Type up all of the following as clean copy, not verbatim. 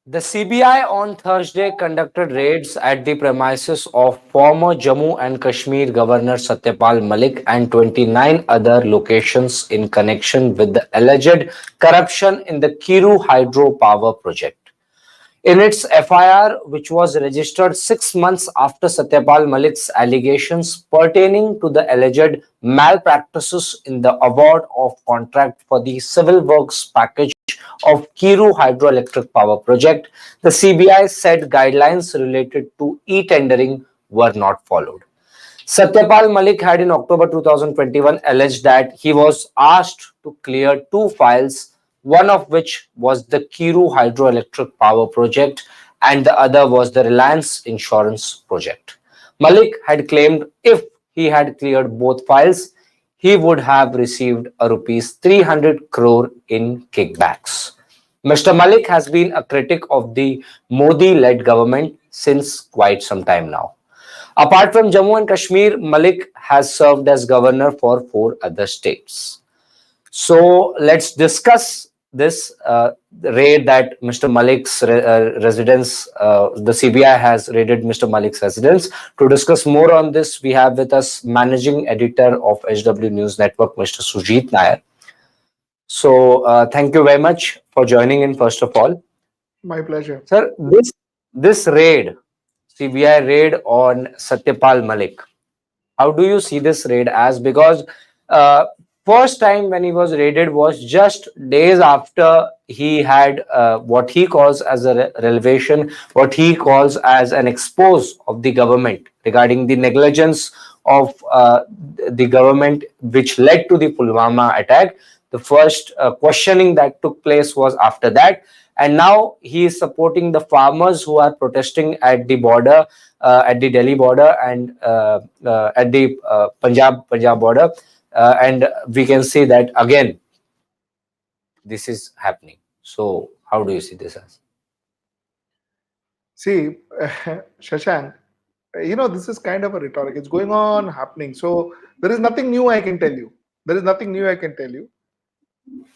The CBI on Thursday conducted raids at the premises of former Jammu and Kashmir Governor Satyapal Malik and 29 other locations in connection with the alleged corruption in the Kiru Hydro Power project. In its FIR, which was registered 6 months after Satyapal Malik's allegations pertaining to the alleged malpractices in the award of contract for the civil works package of Kiru Hydroelectric Power Project, the CBI said guidelines related to e-tendering were not followed. Satyapal Malik had in October 2021 alleged that he was asked to clear two files, one of which was the Kiru Hydroelectric Power Project and the other was the Reliance Insurance Project. Malik had claimed if he had cleared both files, he would have received a rupees 300 crore in kickbacks. Mr. Malik has been a critic of the Modi-led government since quite some time now. Apart from Jammu and Kashmir, Malik has served as governor for four other states. So let's discuss this raid that Mr. Malik's residence, the CBI has raided Mr. Malik's residence. To discuss more on this, we have with us managing editor of HW News Network, Mr. Sujit Nair. So thank you very much for joining in, first of all. My pleasure. Sir, this raid, CBI raid on Satyapal Malik, how do you see this raid as? Because first time when he was raided was just days after he had what he calls as a revelation, what he calls as an expose of the government regarding the negligence of the government, which led to the Pulwama attack. The first questioning that took place was after that. And now he is supporting the farmers who are protesting at the border, at the Delhi border and at the Punjab border. And we can see that again, this is happening. So how do you see this as? See, Shashank, this is kind of a rhetoric. It's going on, happening. So there is nothing new I can tell you. There is nothing new I can tell you.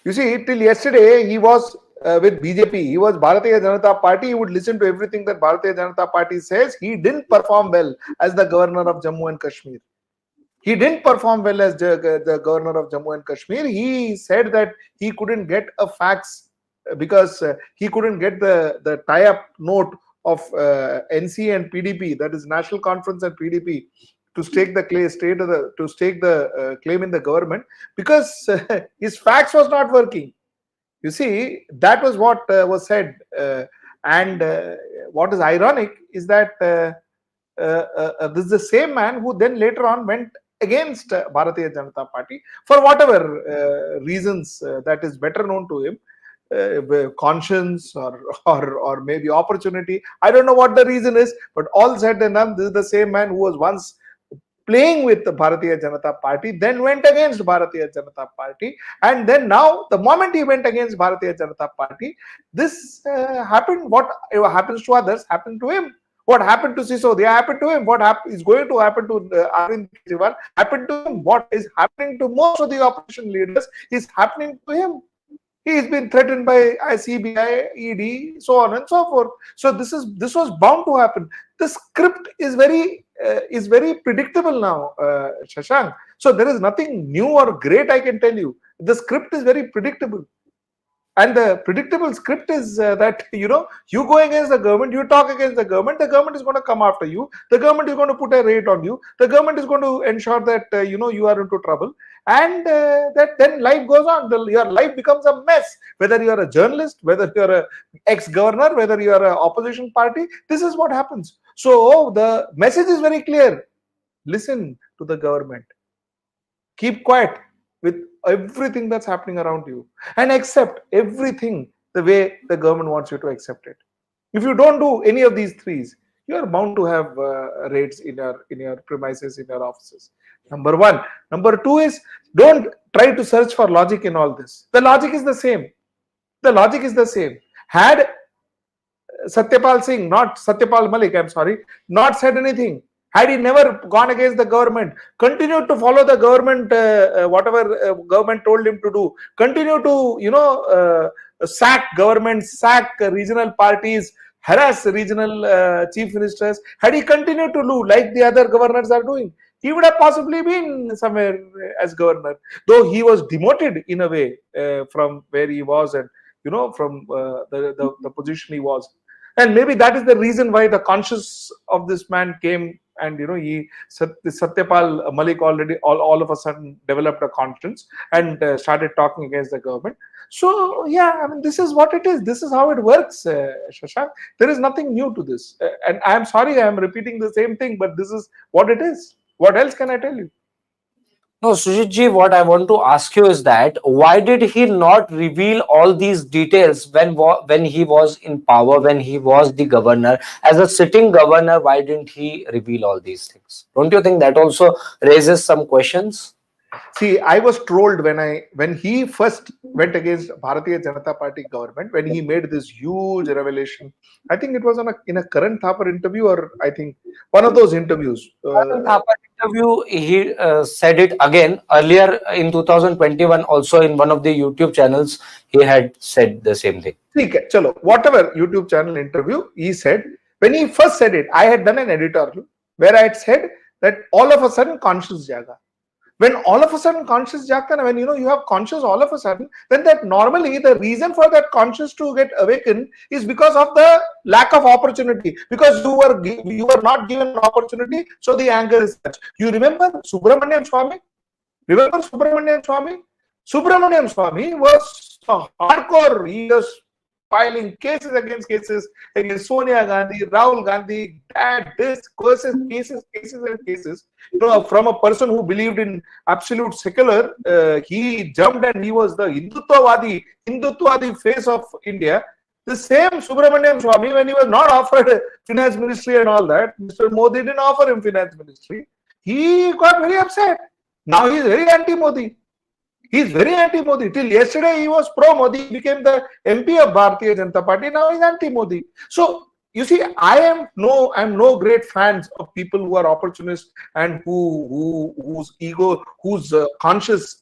You see, till yesterday, he was with BJP. He was Bharatiya Janata Party. He would listen to everything that Bharatiya Janata Party says. He didn't perform well as the governor of Jammu and Kashmir. He didn't perform well as the governor of Jammu and Kashmir. He said that he couldn't get a fax because he couldn't get the tie-up note of NC and PDP, that is National Conference and PDP, to stake the claim in the government because his fax was not working. You see, that was what was said. And what is ironic is that this is the same man who then later on went against Bharatiya Janata Party for whatever reasons that is better known to him, conscience or maybe opportunity. I don't know what the reason is, but all said and done, this is the same man who was once playing with the Bharatiya Janata Party, then went against Bharatiya Janata Party, and then now, the moment he went against Bharatiya Janata Party, this happened. What happens to others happened to him. What happened to Sisodia happened to him. What is going to happen to Arvind Kejriwal happened to him. What is happening to most of the opposition leaders is happening to him. He has been threatened by CBI, ED, so on and so forth. So this was bound to happen. The script is very predictable now, Shashank. So there is nothing new or great I can tell you. The script is very predictable. And the predictable script is that, you go against the government, you talk against the government is going to come after you. The government is going to put a raid on you. The government is going to ensure that, you are into trouble. And that then life goes on. Your life becomes a mess. Whether you are a journalist, whether you are an ex-governor, whether you are an opposition party, this is what happens. So the message is very clear. Listen to the government. Keep quiet with everything that's happening around you and accept everything the way the government wants you to accept it. If you don't do any of these threes, you are bound to have raids in your premises, in your offices. Number one. Number two is, don't try to search for logic in all this. The logic is the same. The logic is the same. Had Satyapal Singh, not Satyapal Malik, I'm sorry, not said anything, had he never gone against the government, continued to follow the government, whatever government told him to do, continue to, sack governments, sack regional parties, harass regional chief ministers, had he continued to do like the other governors are doing, he would have possibly been somewhere as governor, though he was demoted in a way from where he was, and from the position he was. And maybe that is the reason why the conscience of this man came, and Satyapal Malik already all of a sudden developed a conscience and started talking against the government. So yeah, I mean, this is what it is. This is how it works, Shashank. There is nothing new to this. And I'm sorry, I'm repeating the same thing, but this is what it is. What else can I tell you? No, Sujit what I want to ask you is that why did he not reveal all these details when he was in power, when he was the governor, as a sitting governor? Why didn't he reveal all these things? Don't you think that also raises some questions? See, I was trolled when he first went against Bharatiya Janata Party government, when he made this huge revelation. I think it was in a Karan Thapar interview, or I think one of those interviews. Karan Thapar interview, he said it again earlier in 2021. Also in one of the YouTube channels, he had said the same thing. Chalo, whatever YouTube channel interview, he said, when he first said it, I had done an editorial where I had said that all of a sudden conscious jaga. When all of a sudden conscious jagta, when you have conscious all of a sudden, then that normally the reason for that conscious to get awakened is because of the lack of opportunity, because you were not given an opportunity, so the anger is such. You remember Subramanian Swamy? Remember Subramanian Swamy? Subramanian Swamy was a hardcore. He was filing cases against Sonia Gandhi, Rahul Gandhi, dad, this, cases and cases. From a person who believed in absolute secular, he jumped and he was the Hindutvadi face of India. The same Subramanian Swamy, when he was not offered finance ministry and all that, Mr. Modi didn't offer him finance ministry. He got very upset. Now he is very anti-Modi. He is very anti-Modi. Till yesterday, he was pro-Modi. He became the MP of Bharatiya Janata Party. Now he's anti-Modi. So you see, I'm no great fans of people who are opportunists and whose ego, whose conscience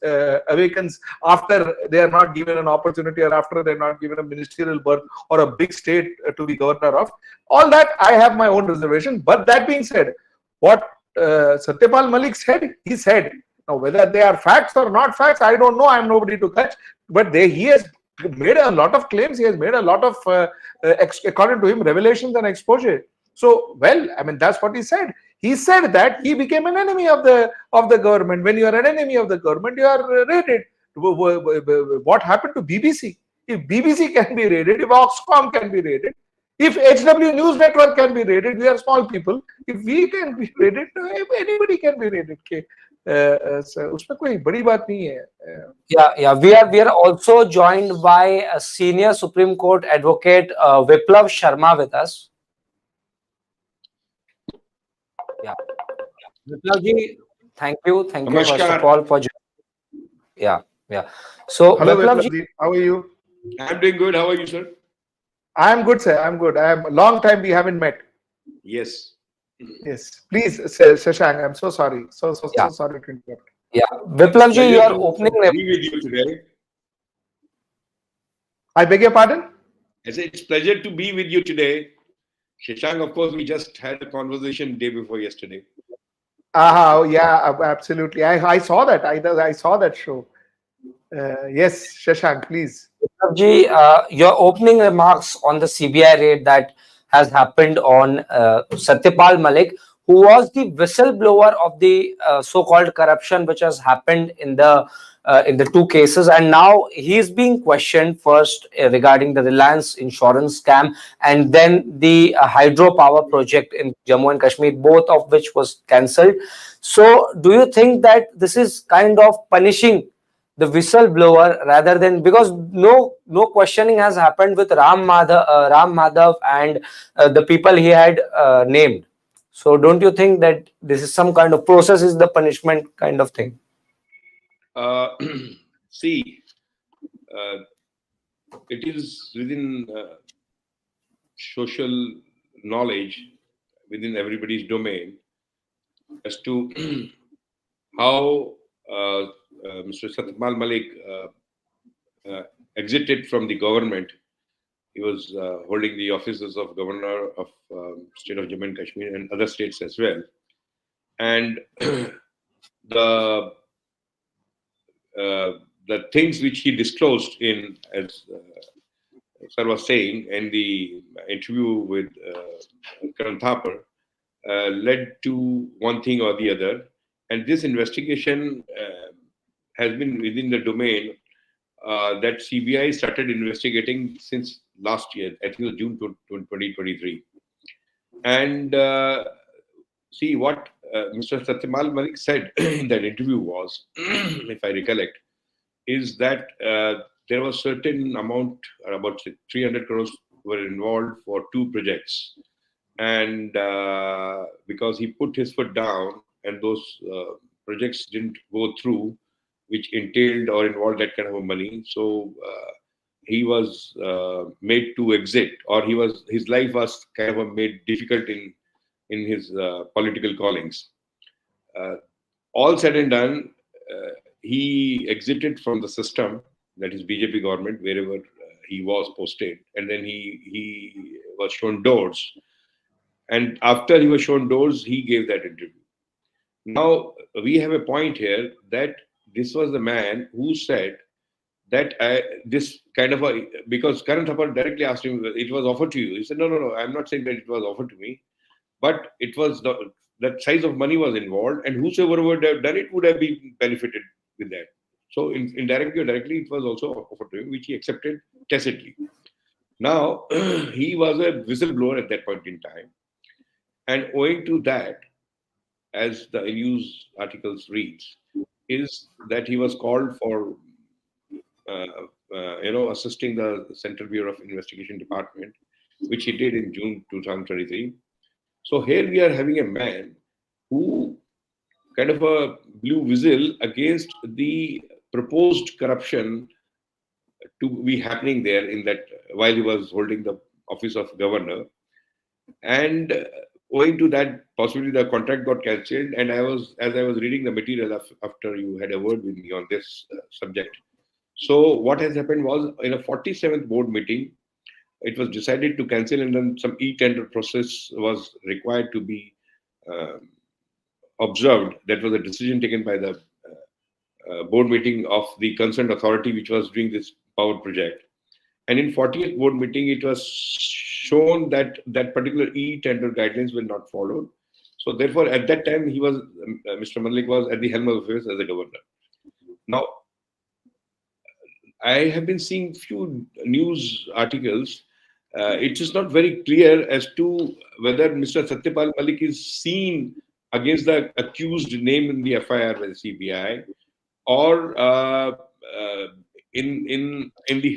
awakens after they are not given an opportunity, or after they're not given a ministerial berth or a big state to be governor of. All that I have my own reservation. But that being said, what Satyapal Malik said, he said. Now, whether they are facts or not facts, I don't know. I'm nobody to catch. But he has made a lot of claims. He has made a lot of, according to him, revelations and exposure. So, well, I mean, that's what he said. He said that he became an enemy of the government. When you are an enemy of the government, you are raided. What happened to BBC? If BBC can be raided, if Oxfam can be raided, if HW News Network can be raided, we are small people. If we can be raided, anybody can be raided. Okay. उसमें कोई बड़ी बात नहीं है. Yeah. We are also joined by a senior Supreme Court advocate Viplav Sharma with us. Yeah, Viplav ji, thank you first of all for joining. Yeah. So hello, Viplav ji, how are you? I'm doing good. How are you, sir? I'm good, sir. I'm good. A long time we haven't met. Yes. Yes, please, Shashank. I'm so sorry. So sorry to interrupt. Yeah, Viplav ji, your opening. Be with you today. I beg your pardon? I say it's pleasure to be with you today. Shashank, of course, we just had a conversation day before yesterday. Yeah, absolutely. I saw that. I saw that show. Yes, Shashank, please. Viplav ji, your opening remarks on the CBI raid that has happened on Satyapal Malik, who was the whistleblower of the so-called corruption which has happened in the two cases, and now he is being questioned first regarding the Reliance insurance scam, and then the hydro power project in Jammu and Kashmir, both of which was cancelled. So, do you think that this is kind of punishing the whistleblower rather than, because no questioning has happened with Ram Madhav and the people he had named? So don't you think that this is some kind of process, is the punishment kind of thing? See, it is within social knowledge, within everybody's domain, as to how Mr. Satyapal Malik exited from the government. He was holding the offices of governor of state of Jammu and Kashmir and other states as well. And the uh, the things which he disclosed in, as sir was saying, in the interview with Karan Thapar, led to one thing or the other. And this investigation has been within the domain that CBI started investigating since last year. I think it was June 2023. And see what Mr. Satyamal Malik said in that interview was, if I recollect, is that there was certain amount, about 300 crores, were involved for two projects. And because he put his foot down and those projects didn't go through, which entailed or involved that kind of money, so he was made to exit, or his life was kind of made difficult in his political callings. Uh, all said and done, he exited from the system, that is BJP government, wherever he was posted, and then he was shown doors. And after he was shown doors, he gave that interview. Now we have a point here that this was the man who said that this kind of a, because Karan Thapar directly asked him, it was offered to you. He said, no, I'm not saying that it was offered to me, but it was that size of money was involved, and whosoever would have done it would have been benefited with that. So indirectly or directly, it was also offered to him, which he accepted tacitly. Now he was a whistleblower at that point in time, and owing to that, as the news articles reads, is that he was called for assisting the Central Bureau of Investigation Department, which he did in June 2023. So here we are having a man who kind of a blew whistle against the proposed corruption to be happening there in that, while he was holding the office of governor. And owing to that, possibly the contract got cancelled. And as I was reading the material after you had a word with me on this subject. So what has happened was, in a 47th board meeting, it was decided to cancel, and then some e-tender process was required to be observed. That was a decision taken by the board meeting of the concerned authority which was doing this power project. And in 40th board meeting, it was shown that that particular e-tender guidelines were not followed. So therefore, at that time, he was Mr. Malik was at the helm of affairs as a governor. Now, I have been seeing few news articles. It is not very clear as to whether Mr. Satyapal Malik is seen against the accused name in the FIR by the CBI, or in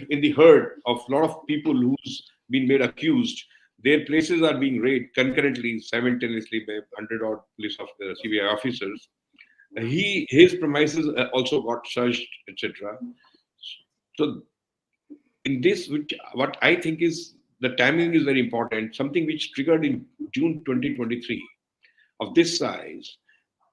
the herd of a lot of people who's been made accused. Their places are being raided concurrently, simultaneously by 100 odd police CBI officers. His premises also got searched, etc. So in this, what I think is the timing is very important. Something which triggered in June 2023 of this size,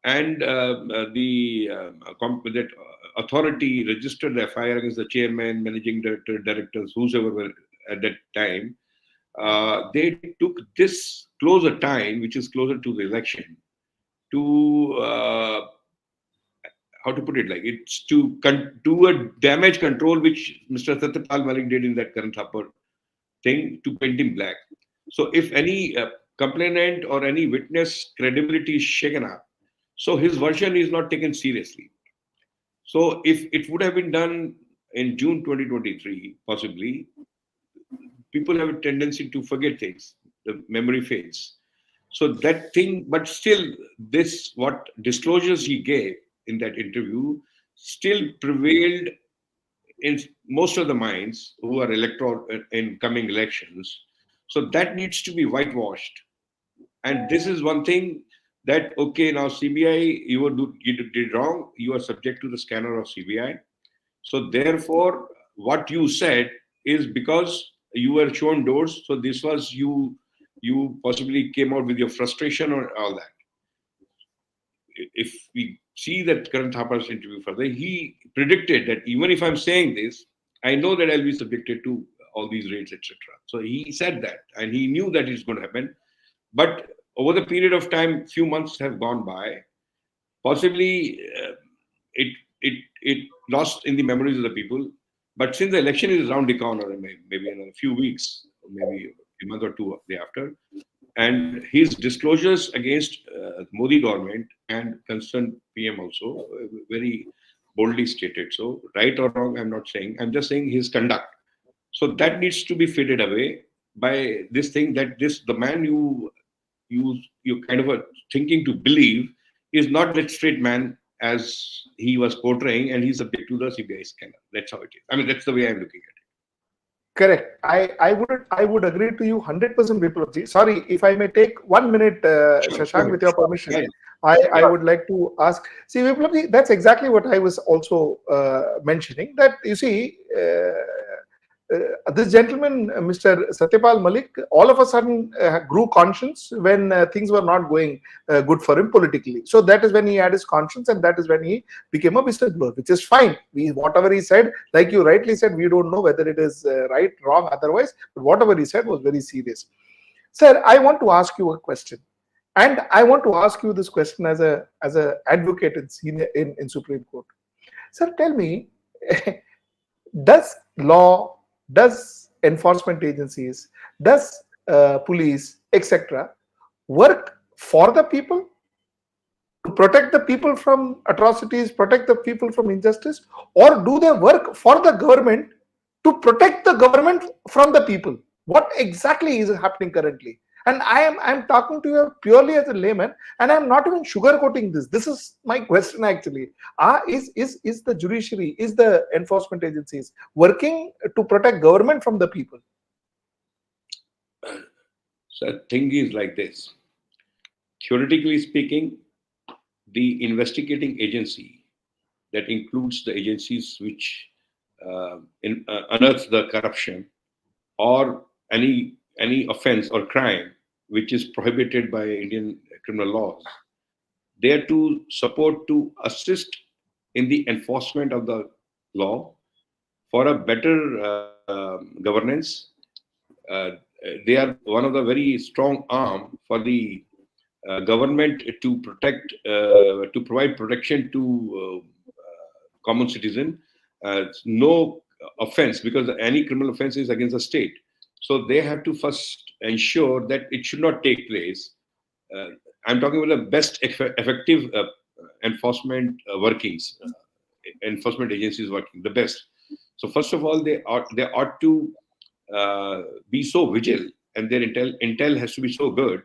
and that authority registered the FIR against the chairman, managing director, directors, whosoever were at that time. They took this closer time, which is closer to the election, to how to put it, like it's to do a damage control, which Mr. Satyapal Malik did in that Karan Thapar thing, to paint him black. So if any complainant or any witness credibility is shaken up, so his version is not taken seriously. So if it would have been done in June 2023, possibly, people have a tendency to forget things. The memory fades. So that thing, but still, this, what disclosures he gave in that interview still prevailed in most of the minds who are electoral in coming elections. So that needs to be whitewashed. And this is one thing that, okay, now CBI, you did wrong. You are subject to the scanner of CBI. So therefore, what you said is because you were shown doors. So this was you possibly came out with your frustration or all that. If we see that Karan Thapar's interview further, he predicted that even if I'm saying this, I know that I'll be subjected to all these raids, etc. So he said that, and he knew that it's going to happen. But over the period of time, few months have gone by. Possibly, it lost in the memories of the people. But since the election is around the corner, maybe in a few weeks, or maybe a month or two thereafter, and his disclosures against Modi government and concerned PM also very boldly stated. So, right or wrong, I'm not saying. I'm just saying his conduct. So that needs to be faded away by this thing that this the man you kind of are thinking to believe is not that straight man as he was portraying, and he's subject to the CBI scanner. That's how it is. I mean, that's the way I'm looking at it. Correct. I would agree to you 100%, Biplabji. Sorry, if I may take 1 minute, Shashank, with your permission. Right. I would like to ask. See, Biplabji, that's exactly what I was also mentioning. That you see, this gentleman, Mr. Satyapal Malik, all of a sudden grew conscious when things were not going good for him politically. So that is when he had his conscience, and that is when he became a whistleblower, which is fine. Whatever he said, like you rightly said, we don't know whether it is right, wrong, otherwise, but whatever he said was very serious. Sir, I want to ask you a question, and I want to ask you this question as a advocate in Supreme Court. Sir, tell me, does law, does enforcement agencies, does police, etc., work for the people to protect the people from atrocities, protect the people from injustice, or do they work for the government to protect the government from the people? What exactly is happening currently? And I'm talking to you purely as a layman, and I'm not even sugarcoating this. This is my question actually. Is the judiciary, is the enforcement agencies working to protect government from the people? So the thing is like this. Theoretically speaking, the investigating agency that includes the agencies which unearth the corruption or any offense or crime which is prohibited by Indian criminal laws, they are to support, to assist in the enforcement of the law for a better governance. Uh, they are one of the very strong arm for the government to provide protection to common citizen. No offense, because any criminal offense is against the state. So they have to first ensure that it should not take place. Uh, I'm talking about the best effective workings, enforcement agencies working the best. So first of all, they ought to be so vigilant, and their intel has to be so good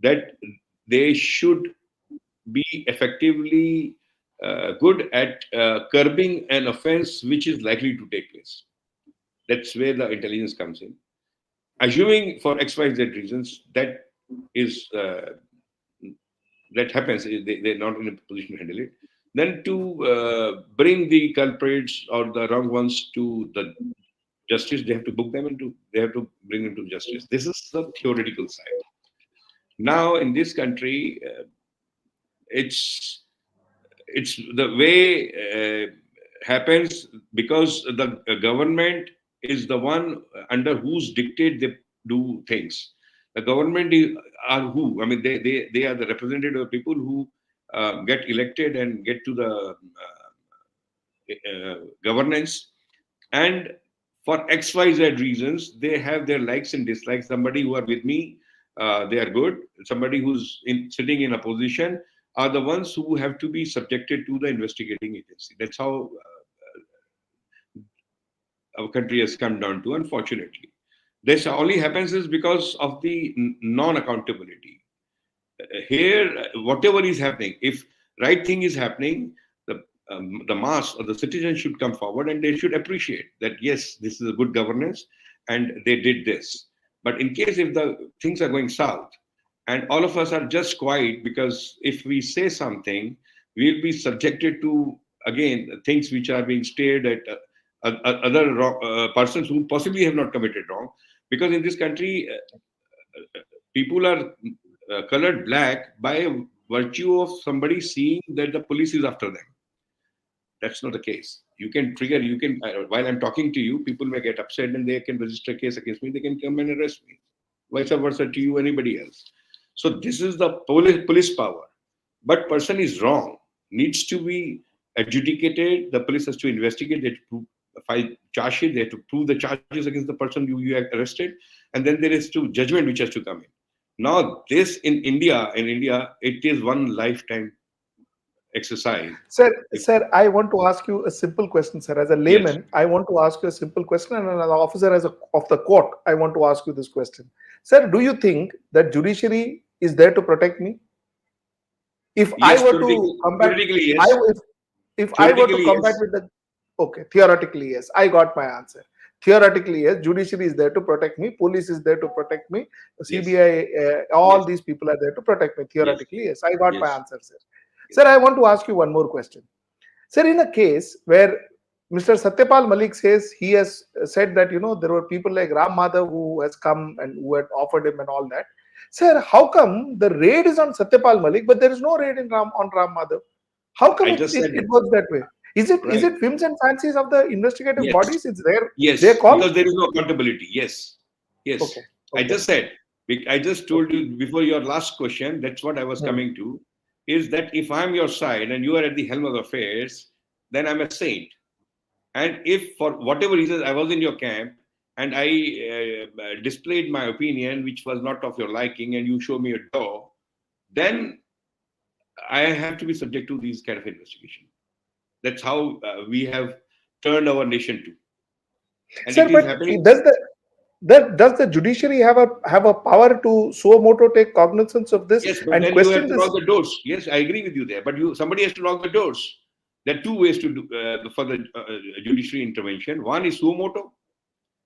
that they should be effectively good at curbing an offense which is likely to take place. That's where the intelligence comes in. Assuming for XYZ reasons is that happens, they're not in a position to handle it, then to bring the culprits or the wrong ones to the justice, they have to they have to bring them to justice. This is the theoretical side. Now, in this country, it's the way happens because the government is the one under whose dictate they do things. The government are who? I mean, they are the representative of people who get elected and get to the governance, and for XYZ reasons, they have their likes and dislikes. Somebody who are with me, they are good. Somebody who's sitting in opposition are the ones who have to be subjected to the investigating agency. That's how our country has come down to, unfortunately. This only happens is because of the non-accountability. Here, whatever is happening, if right thing is happening, the mass or the citizens should come forward and they should appreciate that, yes, this is a good governance and they did this. But in case if the things are going south and all of us are just quiet, because if we say something, we'll be subjected to, again, things which are being stared at other persons who possibly have not committed wrong. Because in this country, people are colored black by virtue of somebody seeing that the police is after them. That's not the case. You can trigger, you can, while I'm talking to you, people may get upset and they can register a case against me. They can come and arrest me. Vice versa to you, anybody else. So this is the police power. But person is wrong, needs to be adjudicated. The police has to investigate, they have to file charge sheet, they have to prove the charges against the person you have arrested, and then there is to judgment which has to come in. Now this in India, it is one lifetime exercise. Sir, I want to ask you a simple question, sir. As a layman, Yes. I want to ask you a simple question, and as an officer of the court, I want to ask you this question. Sir, do you think that judiciary is there to protect me? If I Yes, were to combat, theoretically, I yes. if I were to Theoretically, combat yes. with the, okay, theoretically yes, I got my answer. Theoretically yes, judiciary is there to protect me, police is there to protect me, Yes. CBI, all Yes. these people are there to protect me. Yes. Theoretically yes, I got my Yes. answer, sir. Sir, I want to ask you one more question. Sir, in a case where Mr. Satyapal Malik says he has said that there were people like Ram Madhav who has come and who had offered him and all that. Sir, how come the raid is on Satyapal Malik, but there is no raid on Ram Madhav? How come I it, just it, said it that. works that way? Is Right. it whims and fancies of the investigative Yes. bodies? It's their Yes. call? Because there is no accountability. Yes. Yes. Okay. I just said, I just told you before your last question, that's what I was coming to, is that if I'm your side and you are at the helm of affairs, then I'm a saint. And if for whatever reasons I was in your camp and I displayed my opinion, which was not of your liking, and you show me a door, then I have to be subject to these kind of investigation. That's how we have turned our nation to. And Sir, it is but happening. does the judiciary have a power to suo moto take cognizance of this Yes, but and then you have question to this? knock the doors. Yes, I agree with you there. But somebody has to knock the doors. There are two ways to do for the judiciary intervention. One is suo moto,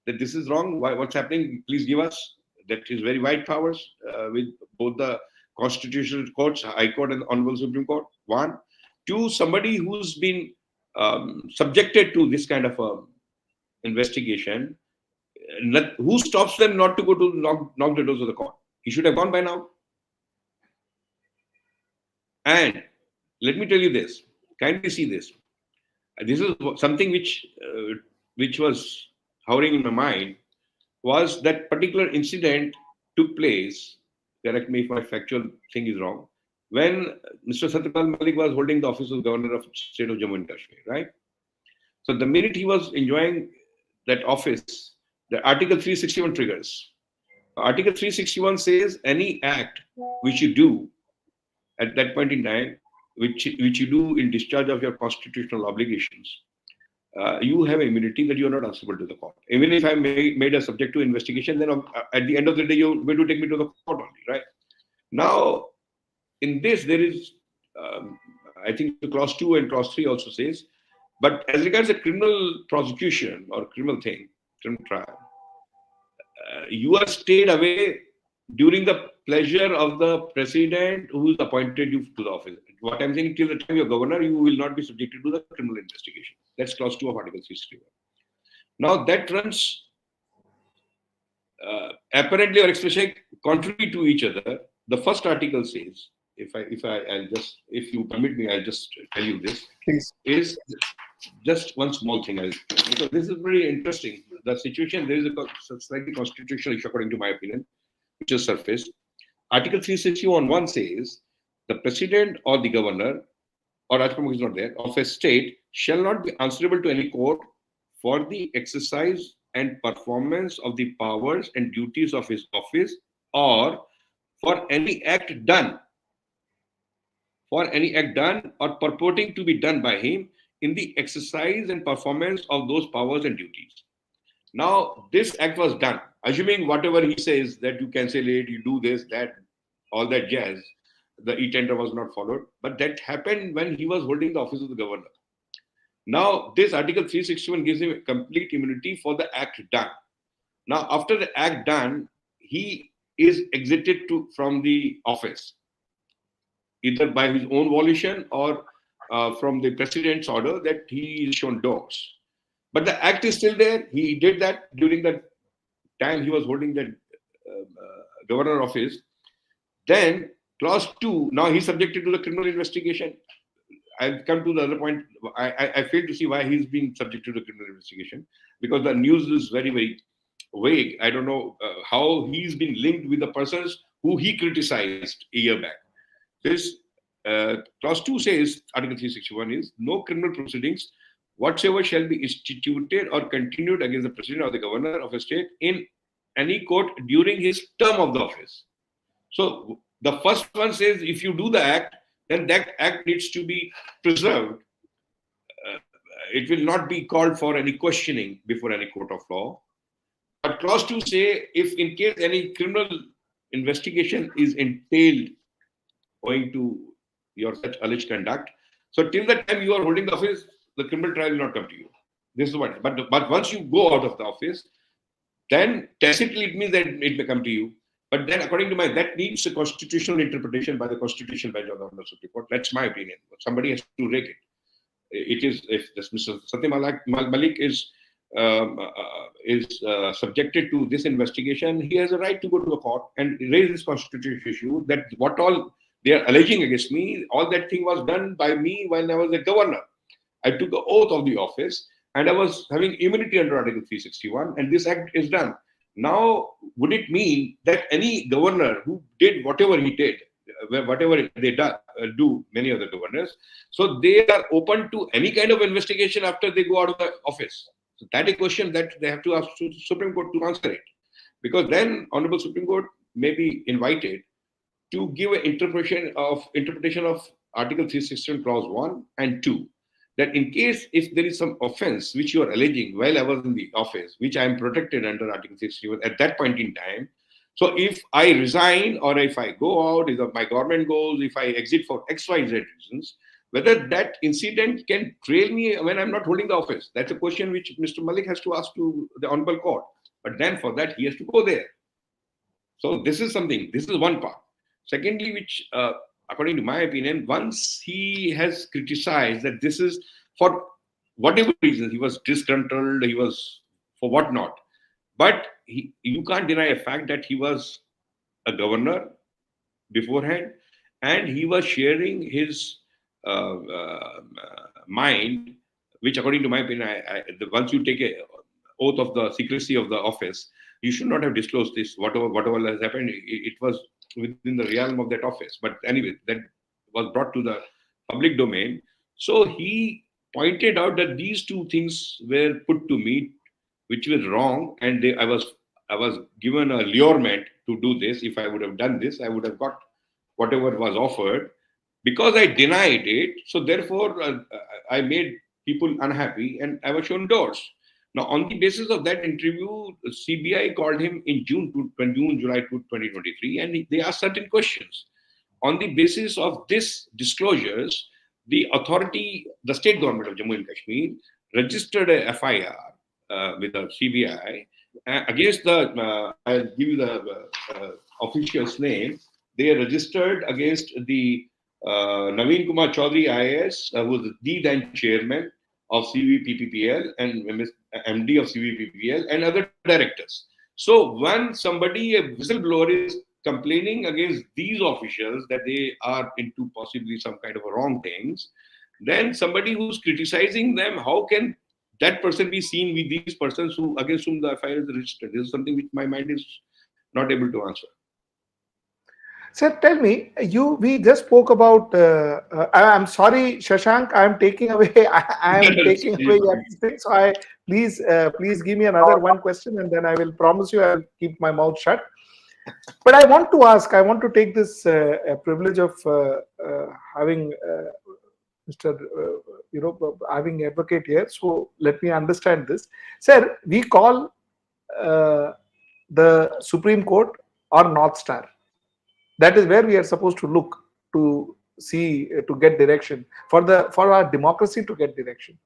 that this is wrong. What's happening? Please give us. That is very wide powers with both the constitutional courts, High Court and the Honorable Supreme Court. One, two, somebody who's been subjected to this kind of investigation. Who stops them not to go to knock the doors of the court? He should have gone by now. And let me tell you this. Kindly see this. This is something which was hovering in my mind. Was that particular incident took place? Correct me if my factual thing is wrong. When Mr. Satyapal Malik was holding the office of governor of state of Jammu and Kashmir, right? So the minute he was enjoying that office, the Article 361 triggers. Article 361 says any act which you do at that point in time, which you do in discharge of your constitutional obligations, you have immunity that you are not answerable to the court. Even if I made a subject to investigation, then at the end of the day, you're going to take me to the court only, right? Now, in this, there is, I think, the clause 2 and clause 3 also says, but as regards the criminal prosecution or criminal trial, you are stayed away during the pleasure of the president who appointed you to the office. What I'm saying, till the time you're governor, you will not be subjected to the criminal investigation. That's clause 2 of Article 361. Now that runs apparently or especially contrary to each other. The first article says, if you permit me, I'll just tell you this. Please. Is just one small thing, because this is very interesting. The situation, there is a slightly constitutional issue, according to my opinion, which has surfaced. Article 361(1) says the president or the governor, or Rajpramukh is not there, of a state shall not be answerable to any court for the exercise and performance of the powers and duties of his office, or for any act done or purporting to be done by him in the exercise and performance of those powers and duties. Now, this act was done, assuming whatever he says, that you cancel it, you do this, that, all that jazz, the e-tender was not followed, but that happened when he was holding the office of the governor. Now, this Article 361 gives him complete immunity for the act done. Now, after the act done, he is exited from the office, either by his own volition or from the president's order that he is shown doors. But the act is still there. He did that during the time he was holding that governor office. Then clause 2, now he's subjected to the criminal investigation. I'll come to the other point. I fail to see why he's being subjected to criminal investigation, because the news is very, very vague. I don't know how he's been linked with the persons who he criticized a year back. This clause 2 says, Article 361 is, no criminal proceedings whatsoever shall be instituted or continued against the president or the governor of a state in any court during his term of the office. So the first one says, if you do the act, then that act needs to be preserved. It will not be called for any questioning before any court of law. But clause 2 say, if in case any criminal investigation is entailed owing to your such alleged conduct, so till the time you are holding the office, the criminal trial will not come to you. This is what. But once you go out of the office, then tacitly it means that it may come to you. But then, according to that needs a constitutional interpretation by the constitutional bench of the Honorable Supreme Court. That's my opinion. Somebody has to rake it. It is, if this Mr. Satya Malik is subjected to this investigation, he has a right to go to the court and raise this constitutional issue that what all they are alleging against me, all that thing was done by me when I was a governor. I took the oath of the office and I was having immunity under Article 361, and this act is done. Now, would it mean that any governor who did whatever he did, whatever they do, many other governors, so they are open to any kind of investigation after they go out of the office? So that is a question that they have to ask to the Supreme Court to answer it. Because then Honorable Supreme Court may be invited to give an interpretation of Article 361 Clause 1 and 2. That in case if there is some offense which you are alleging while I was in the office, which I am protected under Article 61 at that point in time, so if I resign or if I go out, if my government goes, if I exit for XYZ reasons, whether that incident can trail me when I'm not holding the office. That's a question which Mr. Malik has to ask to the Honorable Court. But then for that, he has to go there. So this is one part. Secondly, which according to my opinion, once he has criticized that this is for whatever reasons, he was disgruntled, he was for what not. But you can't deny a fact that he was a governor beforehand and he was sharing his mind, which according to my opinion, once you take a oath of the secrecy of the office, you should not have disclosed this, whatever has happened. It was within the realm of that office. But anyway, that was brought to the public domain. So he pointed out that these two things were put to me, which was wrong, and I was given a lurement to do this. If I would have done this, I would have got whatever was offered. Because I denied it, so therefore I made people unhappy, and I was shown doors. Now, on the basis of that interview, CBI called him in July 2023, and they asked certain questions. On the basis of this disclosures, the state government of Jammu and Kashmir, registered a FIR with the CBI against I'll give you the official's name. They registered against the Naveen Kumar Chaudhary IAS, who was the then chairman of CVPPPL and MD of CVPPPL and other directors. So when somebody, a whistleblower, is complaining against these officials that they are into possibly some kind of wrong things, then somebody who's criticizing them, how can that person be seen with these persons against whom the FIR is registered? This is something which my mind is not able to answer. Sir, tell me, we just spoke about, I'm sorry, Shashank, I'm taking away, taking away your thing. So please give me another one question and then I will promise you I'll keep my mouth shut. But I want to take this privilege of having Mr. having advocate here. So let me understand this. Sir, we call the Supreme Court our North Star. That is where we are supposed to look to see, to get direction, for our democracy to get direction.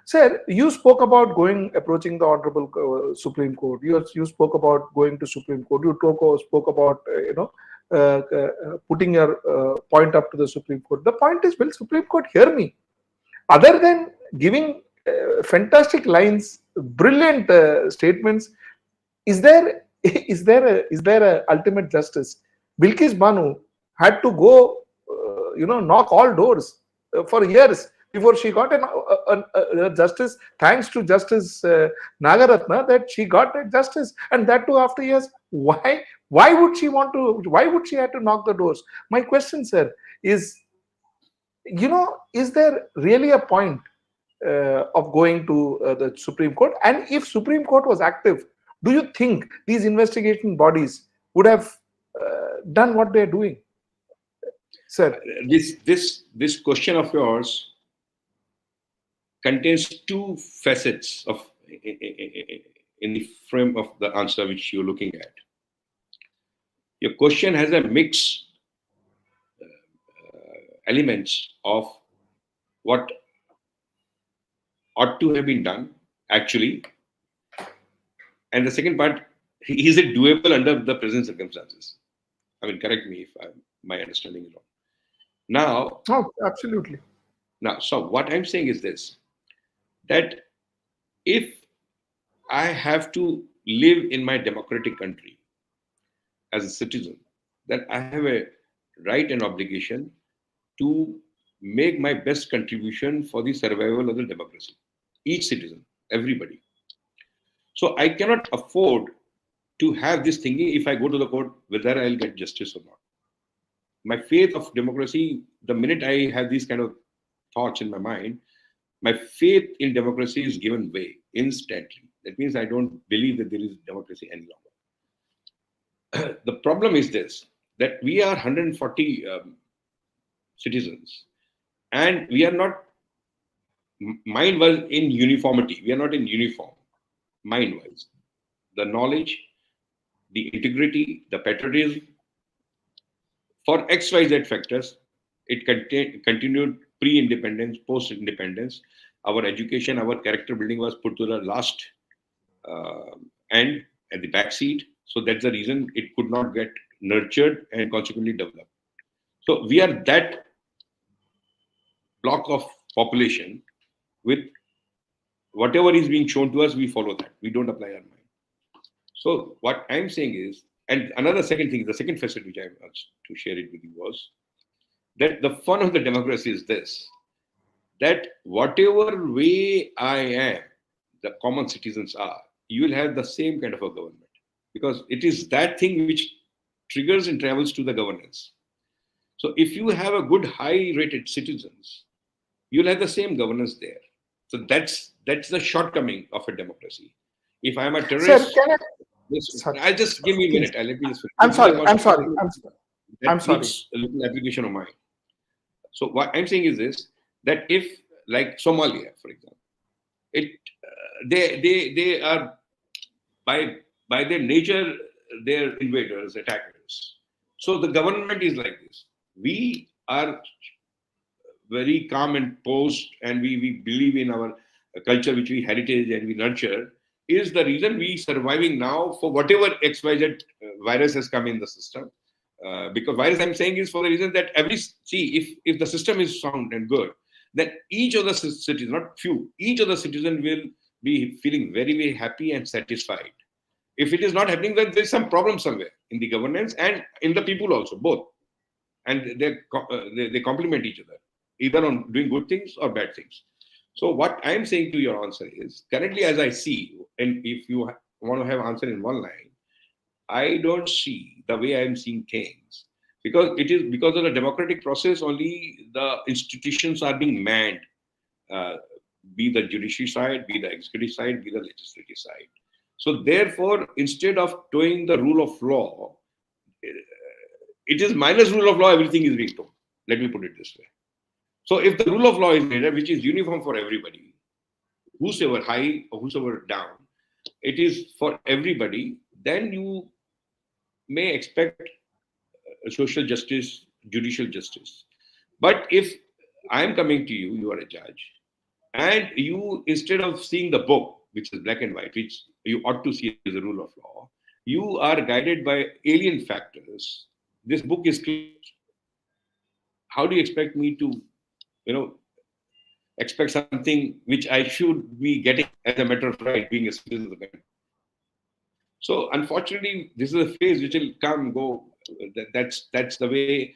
Sir, you spoke about approaching the Honorable Supreme Court. You spoke about going to Supreme Court. You spoke about putting your point up to the Supreme Court. The point is, will Supreme Court hear me? Other than giving fantastic lines, brilliant statements, is there a ultimate justice? Bilkis Banu had to go, knock all doors. for years before she got a justice. Thanks to Justice Nagaratna, that she got that justice, and that too after years. Why would she want to? Why would she have to knock the doors? My question, sir, is, is there really a point of going to the Supreme Court? And if Supreme Court was active, do you think these investigation bodies would have done what they're doing, sir? This question of yours contains two facets of in the frame of the answer which you're looking at. Your question has a mix elements of what ought to have been done actually, and the second part, is it doable under the present circumstances? I mean, correct me if my understanding is wrong. Now, Oh, absolutely. so what I'm saying is this, that if I have to live in my democratic country as a citizen, then I have a right and obligation to make my best contribution for the survival of the democracy. Each citizen, everybody. So I cannot afford to have this thinking, if I go to the court, whether I'll get justice or not. My faith of democracy, the minute I have these kind of thoughts in my mind, my faith in democracy is given way instantly. That means I don't believe that there is democracy any longer. The problem is this, that we are 140 citizens, and we are not mind-wise in uniformity. We are not in uniform mind-wise. The knowledge, the integrity, the patriotism, for XYZ factors, it continued pre-independence, post-independence. Our education, our character building was put to the last end, at the back seat. So that's the reason it could not get nurtured and consequently developed. So we are that block of population with whatever is being shown to us, we follow that. We don't apply our mind. So what I'm saying is, and another second thing, the second facet which I want to share it with you was that the fun of the democracy is this, that whatever way I am, the common citizens are, you will have the same kind of a government, because it is that thing which triggers and travels to the governance. So if you have a good high-rated citizens, you'll have the same governance there. So that's the shortcoming of a democracy. If I'm a terrorist, Sir, can I'll just give me a minute. Let me just. I'm sorry. I'm sorry. Needs a little application of mine. So what I'm saying is this: that if, like Somalia, for example, they are by their nature, they're invaders, attackers. So the government is like this. We are very calm and posed, and we believe in our culture, which we heritage and we nurture, is the reason we surviving now for whatever XYZ virus has come in the system. Because virus I'm saying is for the reason that if the system is sound and good, then each of the citizens, not few, each of the citizen will be feeling very, very happy and satisfied. If it is not happening, then there's some problem somewhere in the governance and in the people also, both. And they complement each other, either on doing good things or bad things. So what I'm saying to your answer is, currently as I see, and if you want to have answer in one line, I don't see the way I'm seeing things, because it is because of the democratic process only the institutions are being manned, be the judiciary side, be the executive side, be the legislative side. So therefore, instead of doing the rule of law, it is minus rule of law, everything is being told. Let me put it this way. So if the rule of law is made, which is uniform for everybody, whosoever high or whosoever down, it is for everybody, then you may expect social justice, judicial justice. But if I'm coming to you, you are a judge, and you, instead of seeing the book, which is black and white, which you ought to see as a rule of law, you are guided by alien factors. This book is closed. How do you expect me to, expect something which I should be getting as a matter of right, being a citizen of the country? So unfortunately, this is a phase which will come, go. That's the way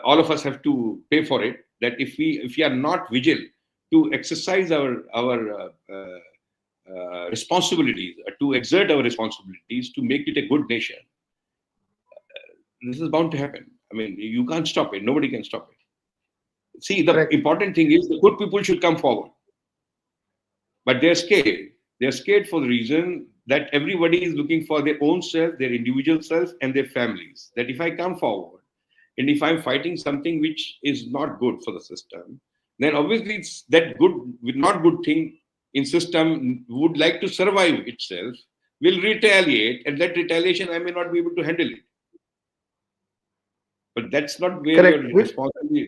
all of us have to pay for it, that if we are not vigilant to exercise our responsibilities, to exert our responsibilities to make it a good nation, this is bound to happen. I mean, you can't stop it. Nobody can stop it. See, the Correct. important thing is the good people should come forward, but they're scared. They're scared for the reason that everybody is looking for their own self, their individual self, and their families. That if I come forward and if I'm fighting something which is not good for the system, then obviously it's that good, not good thing in system would like to survive itself, will retaliate, and that retaliation I may not be able to handle it. But that's not where your Correct. responsibility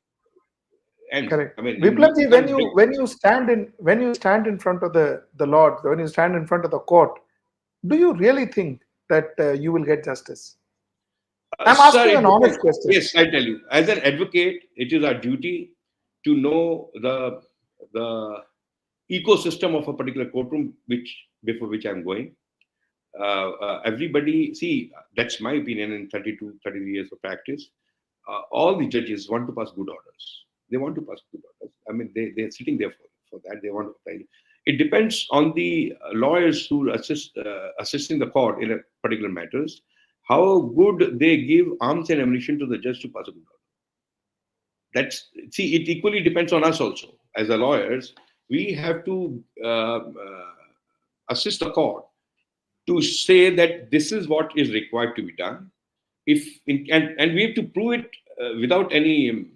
ends. Correct. I mean, Viplabji, can't break. when you stand in front of the Lord, when you stand in front of the court, do you really think that you will get justice? I'm Sir, asking it an honest depends. question. Yes, I tell you. As an advocate, it is our duty to know the ecosystem of a particular courtroom before which I'm going. Everybody, see, that's my opinion in 33 years of practice. All the judges want to pass good orders. They want to pass good orders. I mean, they're sitting there for that. They want to apply. It depends on the lawyers who assisting the court in a particular matters, how good they give arms and ammunition to the judge to pass a good order. See, it equally depends on us also. As a lawyers, we have to assist the court to say that this is what is required to be done. And we have to prove it without any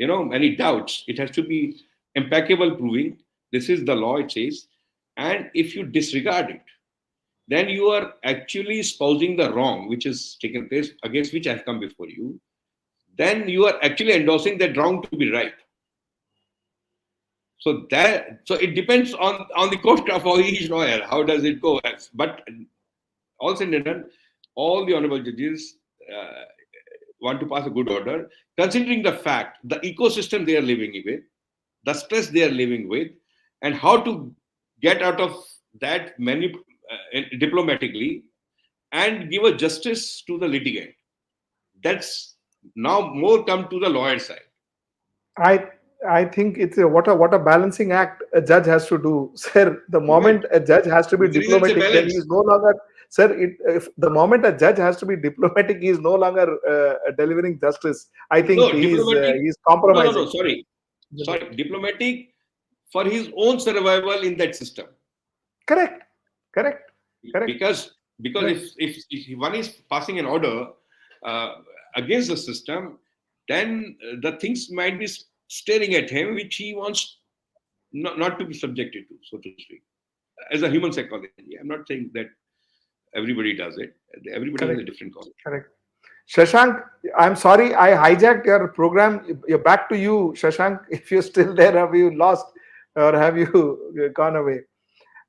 any doubts. It has to be impeccable proving. This is the law, it says. And if you disregard it, then you are actually espousing the wrong which is taken place, against which I have come before you. Then you are actually endorsing that wrong to be right. So it depends on the court of each lawyer. How does it go? But all said and done, all the honorable judges want to pass a good order, considering the fact, the ecosystem they are living with, the stress they are living with, and how to get out of that diplomatically and give a justice to the litigant. That's now more come to the lawyer side. I think it's what a balancing act a judge has to do, sir. The moment a judge has to be There isn't a diplomatic, then balance. he is no longer, sir. If the moment a judge has to be diplomatic, he is no longer delivering justice. I think No, diplomatic. he's No, compromising. sorry. Diplomatic for his own survival in that system. Correct. Because if one is passing an order against the system, then the things might be staring at him which he wants not to be subjected to, so to speak. As a human psychology, I'm not saying that everybody does it. Everybody has a different call. Correct. Shashank, I'm sorry I hijacked your program. You're back to you, Shashank. If you're still there, have you lost or have you gone away?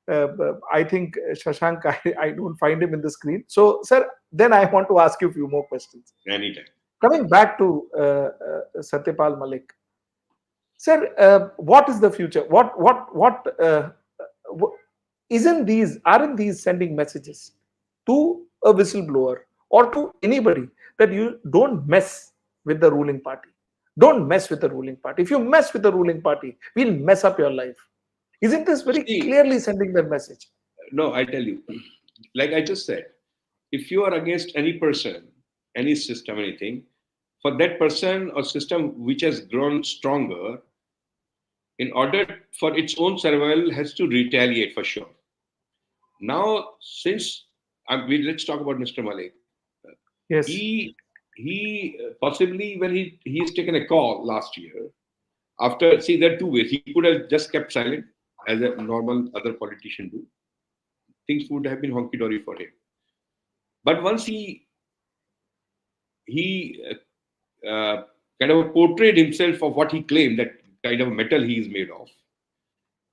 I think Shashank, I don't find him in the screen. So, sir, then I want to ask you a few more questions. Anytime. Coming back to Satyapal Malik, sir, what is the future? Aren't these sending messages to a whistleblower or to anybody that you don't mess with the ruling party? Don't mess with the ruling party. If you mess with the ruling party, we'll mess up your life. Isn't this very clearly sending that message? No, I tell you, like I just said, if you are against any person, any system, anything, for that person or system which has grown stronger, in order for its own survival, has to retaliate for sure. Now, since let's talk about Mr. Malik. Yes. He possibly, when he has taken a call last year, after, see, there are two ways. He could have just kept silent as a normal other politician do. Things would have been honky dory for him. But once he kind of portrayed himself of what he claimed, that kind of metal he is made of,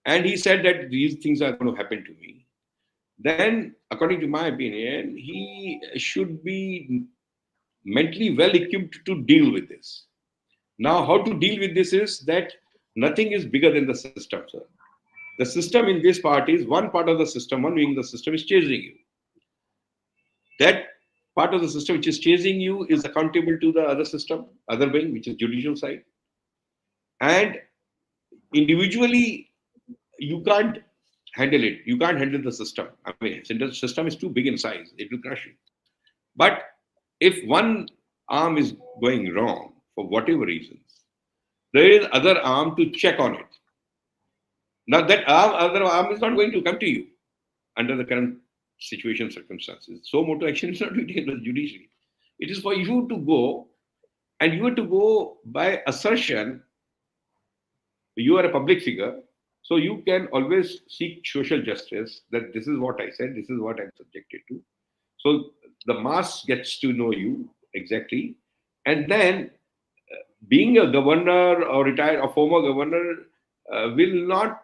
and he said that these things are going to happen to me, then, according to my opinion, he should be mentally well equipped to deal with this. Now, how to deal with this is that nothing is bigger than the system, sir. The system in this part is one part of the system, one wing of the system is chasing you. That part of the system which is chasing you is accountable to the other system, other wing, which is judicial side. And individually, you can't handle it. You can't handle the system. I mean, the system is too big in size. It will crush you. But if one arm is going wrong for whatever reasons, there is other arm to check on it. Now that other arm is not going to come to you under the current situation circumstances. So motor action is not to be taken by the judiciary. It is for you to go, and you have to go by assertion. You are a public figure, so you can always seek social justice. That this is what I said, this is what I'm subjected to. So the mass gets to know you exactly, and then being a governor or retired or former governor will not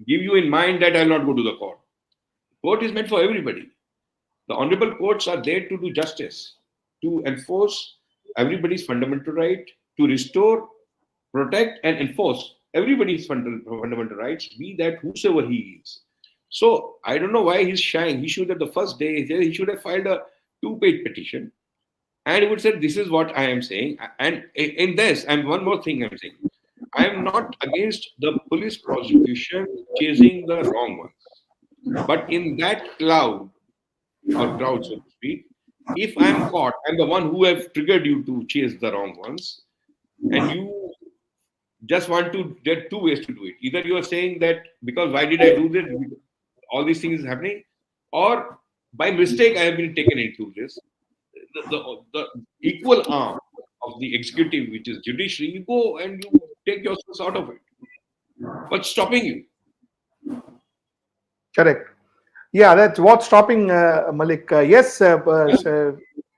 give you in mind that I'll not go to the court. Court is meant for everybody. The honorable courts are there to do justice, to enforce everybody's fundamental right, to restore, protect, and enforce everybody's fundamental rights, be that whosoever he is. So I don't know why he's shying. He should have the first day he should have filed a 2-page petition, and he would say, "This is what I am saying." And in this, and one more thing I'm saying, I am not against the police prosecution chasing the wrong ones, but in that cloud or crowd, so to speak, if I'm caught, I'm the one who have triggered you to chase the wrong ones, and you just want to, there are two ways to do it. Either you are saying that because why did I do this? All these things is happening, or by mistake I have been taken into this. The equal arm of the executive, which is judiciary, you go and you take yourselves out of it. What's stopping you? Correct. Yeah, that's what's stopping Malik. Yes,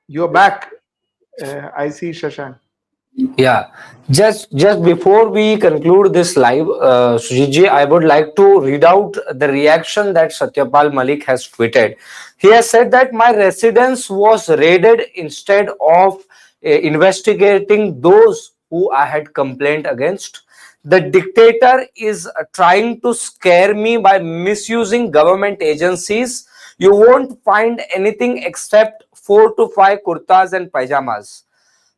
you're back. I see Shashank. Yeah, just before we conclude this live, Sujit ji, I would like to read out the reaction that Satyapal Malik has tweeted. He has said that my residence was raided instead of investigating those who I had complained against. The dictator is trying to scare me by misusing government agencies. You won't find anything except 4 to 5 kurtas and pajamas.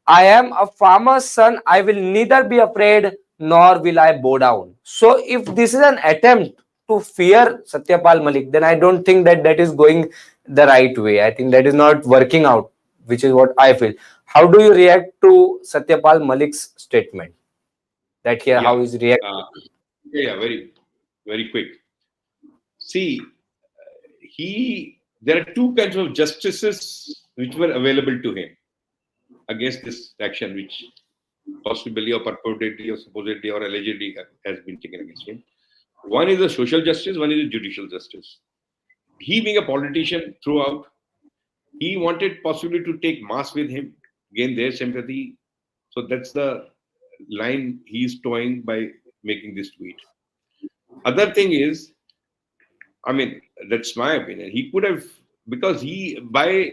I am a farmer's son. I will neither be afraid nor will I bow down. So, if this is an attempt to fear Satyapal Malik, then I don't think that that is going the right way. I think that is not working out, which is what I feel. How do you react to Satyapal Malik's statement? That here, Yeah, how is react? yeah, very, very quick. See, there are two kinds of justices which were available to him against this action, which possibly or purportedly or supposedly or allegedly has been taken against him. One is a social justice, one is a judicial justice. He, being a politician throughout, he wanted possibly to take mass with him, gain their sympathy. So that's the line he's towing by making this tweet. Other thing is, I mean, that's my opinion. He could have, because he, by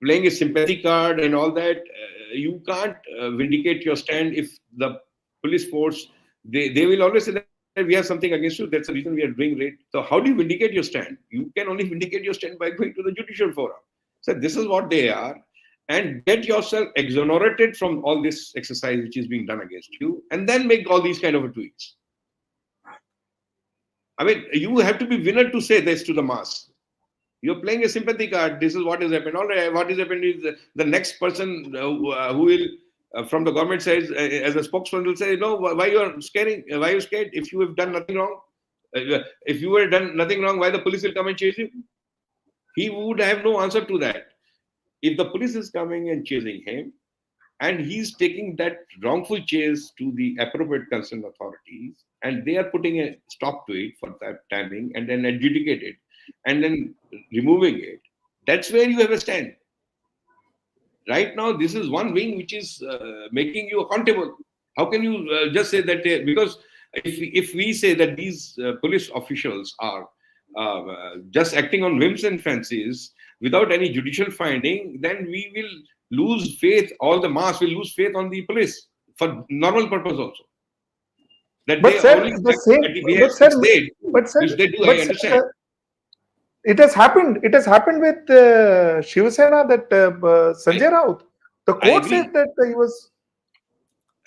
playing a sympathy card and all that, you can't vindicate your stand if the police force, they will always say that we have something against you. That's the reason we are doing raid. So how do you vindicate your stand? You can only vindicate your stand by going to the judicial forum. So this is what they are. And get yourself exonerated from all this exercise which is being done against you, and then make all these kind of tweets. I mean, you have to be winner to say this to the mass. You're playing a sympathy card. This is what has happened. All right, what has happened is the next person who will, from the government says, as a spokesman will say, no, why you are scaring? Why are you scared? If you have done nothing wrong, if you have done nothing wrong, why the police will come and chase you? He would have no answer to that. If the police is coming and chasing him, and he's taking that wrongful chase to the appropriate concerned authorities, and they are putting a stop to it for that timing, and then adjudicate it, and then removing it, that's where you have a stand. Right now, this is one wing which is making you accountable. How can you just say that? Because if we say that these police officials are just acting on whims and fancies without any judicial finding, then we will lose faith. All the mass will lose faith on the police for normal purpose also. That But they sir, only the same. behave, which they do. I understand. It has happened. It has happened with Shiv Sena, that Sanjay Raut. The I court agree. said that he was.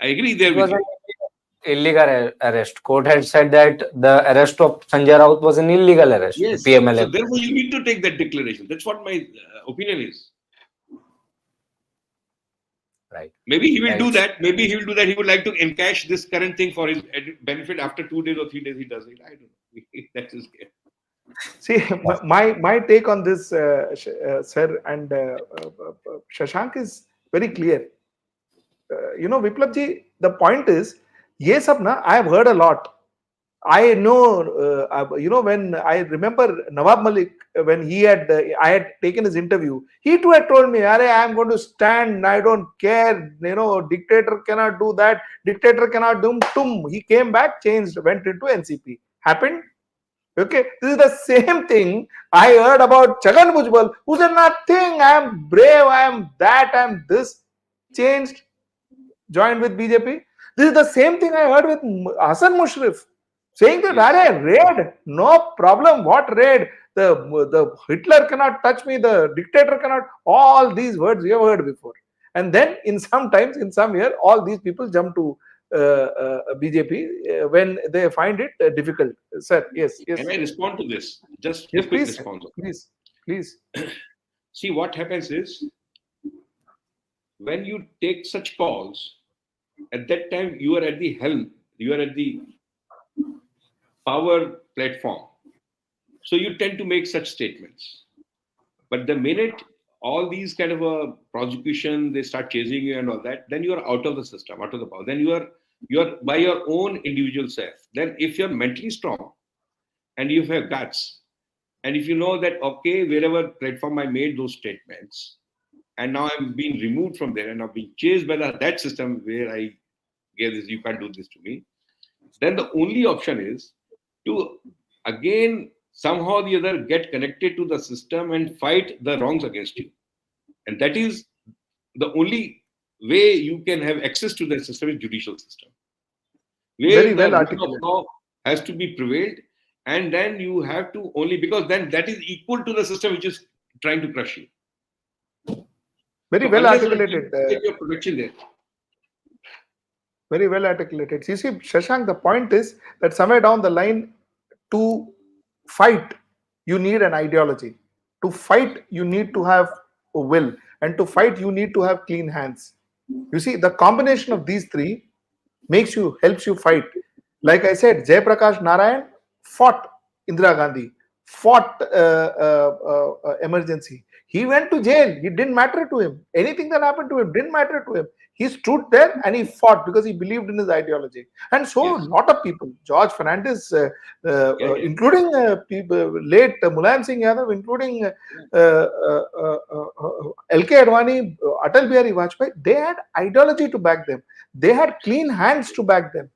I agree there It with was you. an illegal arrest. Court had said that the arrest of Sanjay Raut was an illegal arrest. The Yes. So PMLA. therefore, you need to take that declaration. That's what my opinion is. Right. Maybe he will do Right. that. Maybe he will do that. He would like to encash this current thing for his benefit. After 2 days or 3 days, he does it. I don't know. That's his game. See, my take on this, sir, and Shashank is very clear. Viplabji, the point is, ye sab na, I have heard a lot. I know, when I remember Nawab Malik, when I had taken his interview, he too had told me, I am going to stand, I don't care, dictator cannot do that, dictator cannot do tum. He came back, changed, went into NCP. Happened? Okay, this is the same thing I heard about Chagan Bhujbal, who said nothing, I am brave, I am that, I am this, changed, joined with BJP. This is the same thing I heard with Hassan Mushrif, saying that, Yes. raid, no problem, what raid? The Hitler cannot touch me, the dictator cannot, all these words we have heard before. And then in some year, all these people jump to BJP when they find it difficult. Sir, yes, Can yes, I respond to this? Just a yes, quick please, sir. response. Please. See, what happens is when you take such calls, at that time you are at the helm, you are at the power platform. So you tend to make such statements. But the minute all these kind of a prosecution, they start chasing you and all that, then you are out of the system, out of the power. Then you are by your own individual self. Then if you're mentally strong and you have guts, and if you know that okay, wherever platform I made those statements, and now I'm being removed from there and I'm being chased by that system where I gave this, you can't do this to me, then the only option is to again somehow or the other get connected to the system and fight the wrongs against you. And that is the only way you can have access to the system is judicial system, Very where the well rule of articulated. law has to be prevailed, and then you have to only because then that is equal to the system which is trying to crush you. Very So well unless and until articulated. you get your protection there. Very well articulated. You see, Shashank, the point is that somewhere down the line, to fight, you need an ideology. To fight, you need to have a will. And to fight, you need to have clean hands. You see, the combination of these three helps you fight. Like I said, Jay Prakash Narayan fought Indira Gandhi, fought emergency. He went to jail. It didn't matter to him. Anything that happened to him didn't matter to him. He stood there and he fought because he believed in his ideology. And so, a Yes. lot of people, George Fernandez, Yeah. including late Mulayam Singh Yadav, including LK Advani, Atal Bihari Vajpayee, they had ideology to back them. They had clean hands to back them.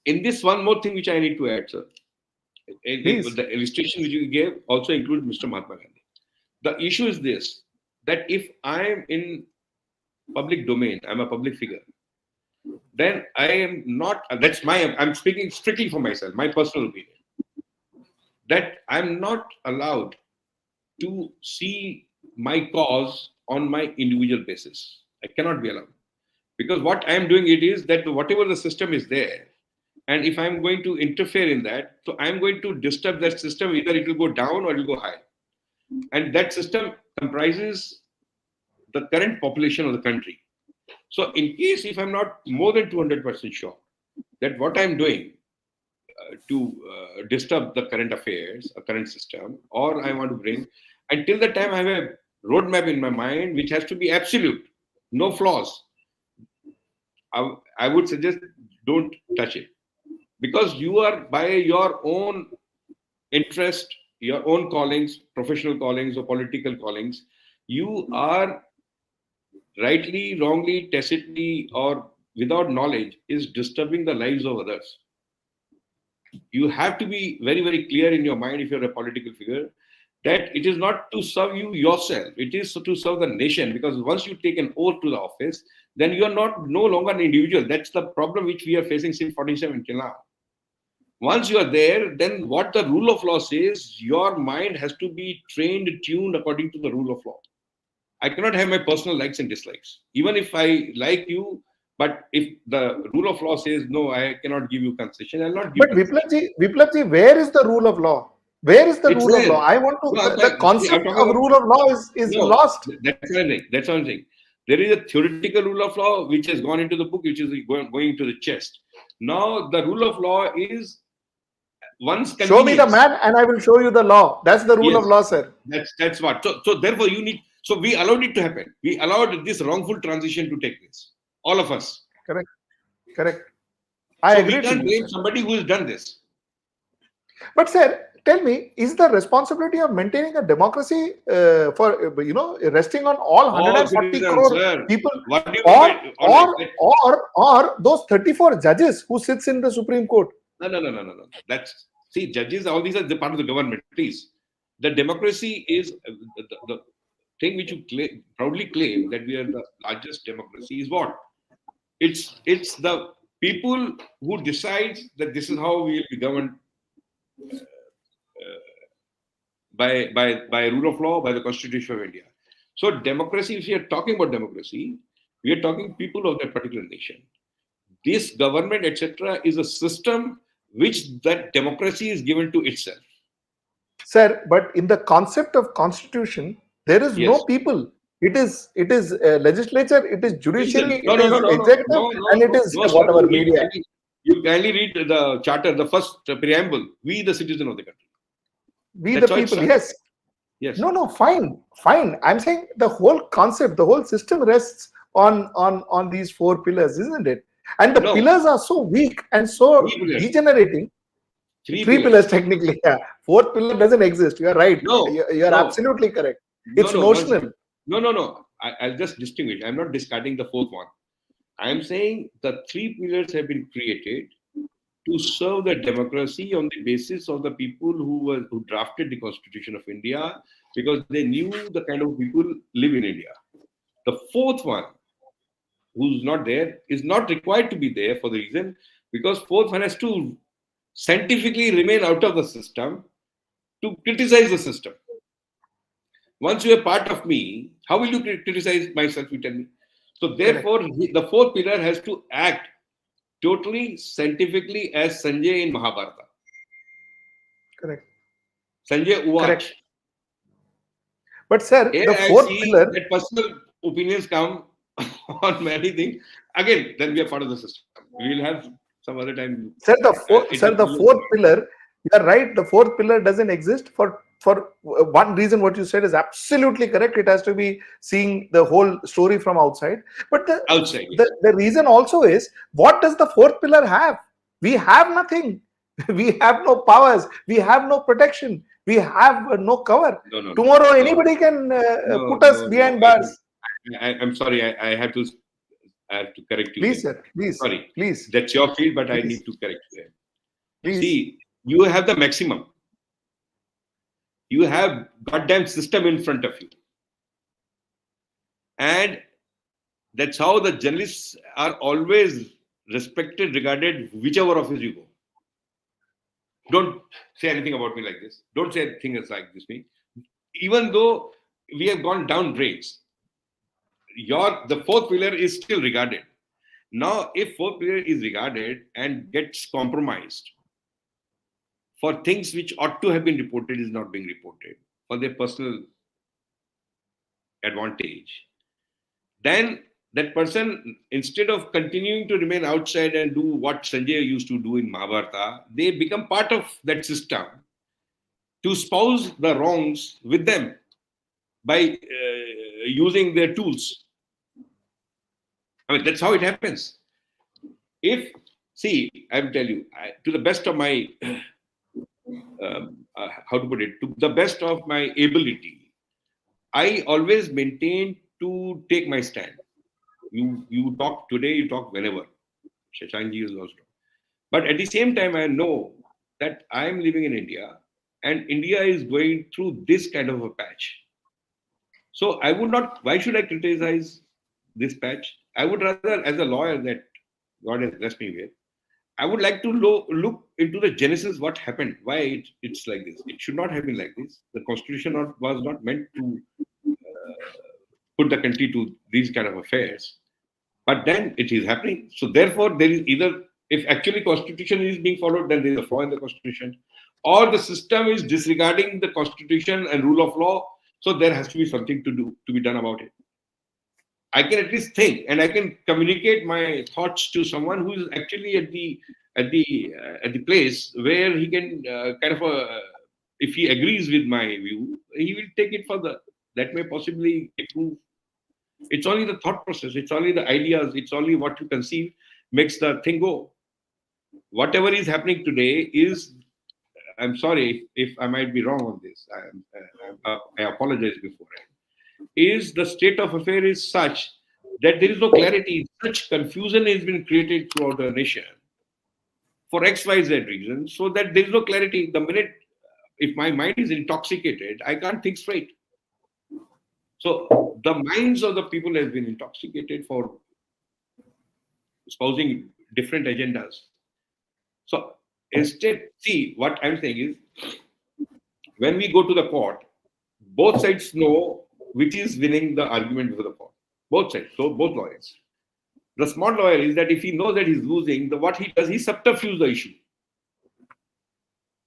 In this, one more thing which I need to add, sir. Please. The illustration which you gave also includes Mr. Mahatma Gandhi. The issue is this, that if I am in public domain, I'm a public figure, then I am not, I'm speaking strictly for myself, my personal opinion, that I'm not allowed to see my cause on my individual basis. I cannot be allowed. Because what I am doing it is that whatever the system is there, and if I'm going to interfere in that, so I'm going to disturb that system, either it will go down or it will go high. And that system comprises the current population of the country. So in case if I'm not more than 200% sure that what I'm doing to disturb the current affairs, a current system, or I want to bring, until the time I have a roadmap in my mind which has to be absolute, no flaws, I would suggest don't touch it. Because you are by your own interest, your own callings, professional callings or political callings, you are rightly, wrongly, tacitly, or without knowledge is disturbing the lives of others. You have to be very, very clear in your mind if you're a political figure that it is not to serve you yourself, it is to serve the nation. Because once you take an oath to the office, then you are no longer an individual. That's the problem which we are facing since 47 till now. Once you are there, then what the rule of law says, your mind has to be trained, tuned according to the rule of law. I cannot have my personal likes and dislikes. Even if I like you, But if the rule of law says no, I cannot give you concession, I'll not give But concession. Viplabji, where is the rule of law? Where is the It's rule of law? there. I want to. No, The see, I'm concept talking of about rule of law is no. lost. That's what I'm saying. That's what I'm saying. There is a theoretical rule of law which has gone into the book, which is going to the chest. Now the rule of law is one's Show me the convenience. man, and I will show you the law. That's the rule Yes, of law, sir. that's what. So therefore you need. So we allowed it to happen. We allowed this wrongful transition to take place. All of us. Correct. Correct. I So we agree to can't you, blame sir. somebody who has done this. But sir, tell me, is the responsibility of maintaining a democracy resting on all All 140 citizens, crore sir. people, What do you mean or by all right? or those 34 judges who sits in the Supreme Court? No. That's see, judges. All these are the part of the government. Please, the democracy is the thing which you proudly claim that we are the largest democracy. Is what? It's the people who decides that this is how we will be governed by rule of law, by the Constitution of India. So democracy, if we are talking about democracy, we are talking people of that particular nation. This government, etc., is a system which that democracy is given to itself. Sir, but in the concept of constitution, there is Yes. no people. It is legislature, it is judiciary, No, it no, is no, no, no, executive, no, no, and it no, is no, sir. whatever media. You kindly read the charter, the first preamble. We, the citizen of the country. We That's the how it people, starts. yes. Yes. No, fine. I'm saying the whole concept, the whole system rests on these four pillars, isn't it? And the No. pillars are so weak and so Three pillars. degenerating. Three Three pillars technically. Yeah. Fourth pillar doesn't exist. You are right. No. You're No. absolutely correct. It's No, notional. No. I'll just distinguish. I'm not discarding the fourth one. I'm saying the three pillars have been created to serve the democracy on the basis of the people who drafted the Constitution of India, because they knew the kind of people live in India. The fourth one, who's not there, is not required to be there for the reason because fourth one has to scientifically remain out of the system to criticize the system. Once you are part of me, how will you criticize myself? You tell me. So therefore, the fourth pillar has to act totally scientifically as Sanjay in Mahabharata. Correct. Sanjay Uwach. Correct. But sir, Here the I fourth see pillar. that personal opinions come on many things. Again, then we are part of the system. We will have some other time. Sir, the fourth pillar. You are right. The fourth pillar doesn't exist for one reason. What you said is absolutely correct. It has to be seeing the whole story from outside. But outside. Yes. the reason also is, what does the fourth pillar have? We have nothing. We have no powers. We have no protection. We have no cover. No, Tomorrow, anybody can put us behind bars. I'm sorry. I have to correct you. Please, sir. Please. Sorry. Please. That's your field, but Please. I need to correct you. Please. See, you have the maximum. You have goddamn system in front of you. And that's how the journalists are always respected, regarded whichever office you go. Don't say anything about me like this. Don't say things like this. Even though we have gone down drains, the fourth pillar is still regarded. Now, if fourth pillar is regarded and gets compromised for things which ought to have been reported is not being reported for their personal advantage, then that person, instead of continuing to remain outside and do what Sanjay used to do in Mahabharata, they become part of that system to spouse the wrongs with them by using their tools. I mean, that's how it happens. I will tell you, to the best of my, to the best of my ability, I always maintain to take my stand. You talk today, you talk whenever. Shashanji is also. But at the same time, I know that I am living in India and India is going through this kind of a patch. So I would not, why should I criticize this patch? I would rather, as a lawyer that God has blessed me with, I would like to look into the genesis, what happened, why it's like this. It should not have been like this. The constitution was not meant to put the country to these kind of affairs. But then it is happening. So therefore, there is either, if actually constitution is being followed, then there is a flaw in the constitution, or the system is disregarding the constitution and rule of law. So there has to be something to be done about it. I can at least think, and I can communicate my thoughts to someone who is actually at the place where he can if he agrees with my view, he will take it further. That may possibly improve. It's only the thought process. It's only the ideas. It's only what you conceive makes the thing go. Whatever is happening today is, I'm sorry if I might be wrong on this. I apologize beforehand. Is the state of affair is such that there is no clarity. Such confusion has been created throughout the nation for XYZ reasons, so that there is no clarity. The minute, if my mind is intoxicated, I can't think straight. So the minds of the people have been intoxicated for espousing different agendas. So instead, see, what I'm saying is, when we go to the court, both sides know which is winning the argument before the court. Both sides, so both lawyers. The smart lawyer is that if he knows that he's losing, what he does, he subterfuge the issue.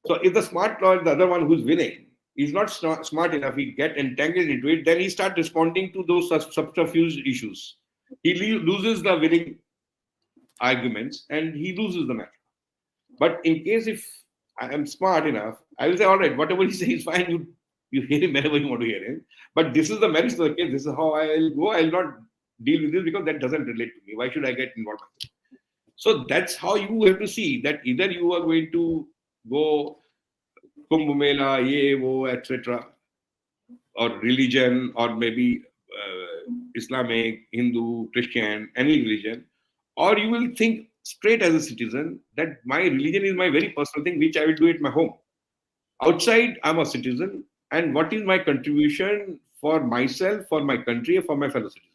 So if the smart lawyer, the other one who's winning, is not smart enough, he get entangled into it, then he starts responding to those subterfuge issues. He loses the winning arguments and he loses the matter. But in case if I am smart enough, I will say, all right, whatever he says is fine, you hear him whenever you want to hear him. But this is the merits of the case. This is how I will go. I will not deal with this because that doesn't relate to me. Why should I get involved? So that's how you have to see that either you are going to go Kumbh Mela, ye, wo, etc., or religion, or maybe Islamic, Hindu, Christian, any religion, or you will think straight as a citizen that my religion is my very personal thing, which I will do at my home. Outside, I'm a citizen, and what is my contribution for myself, for my country, for my fellow citizens?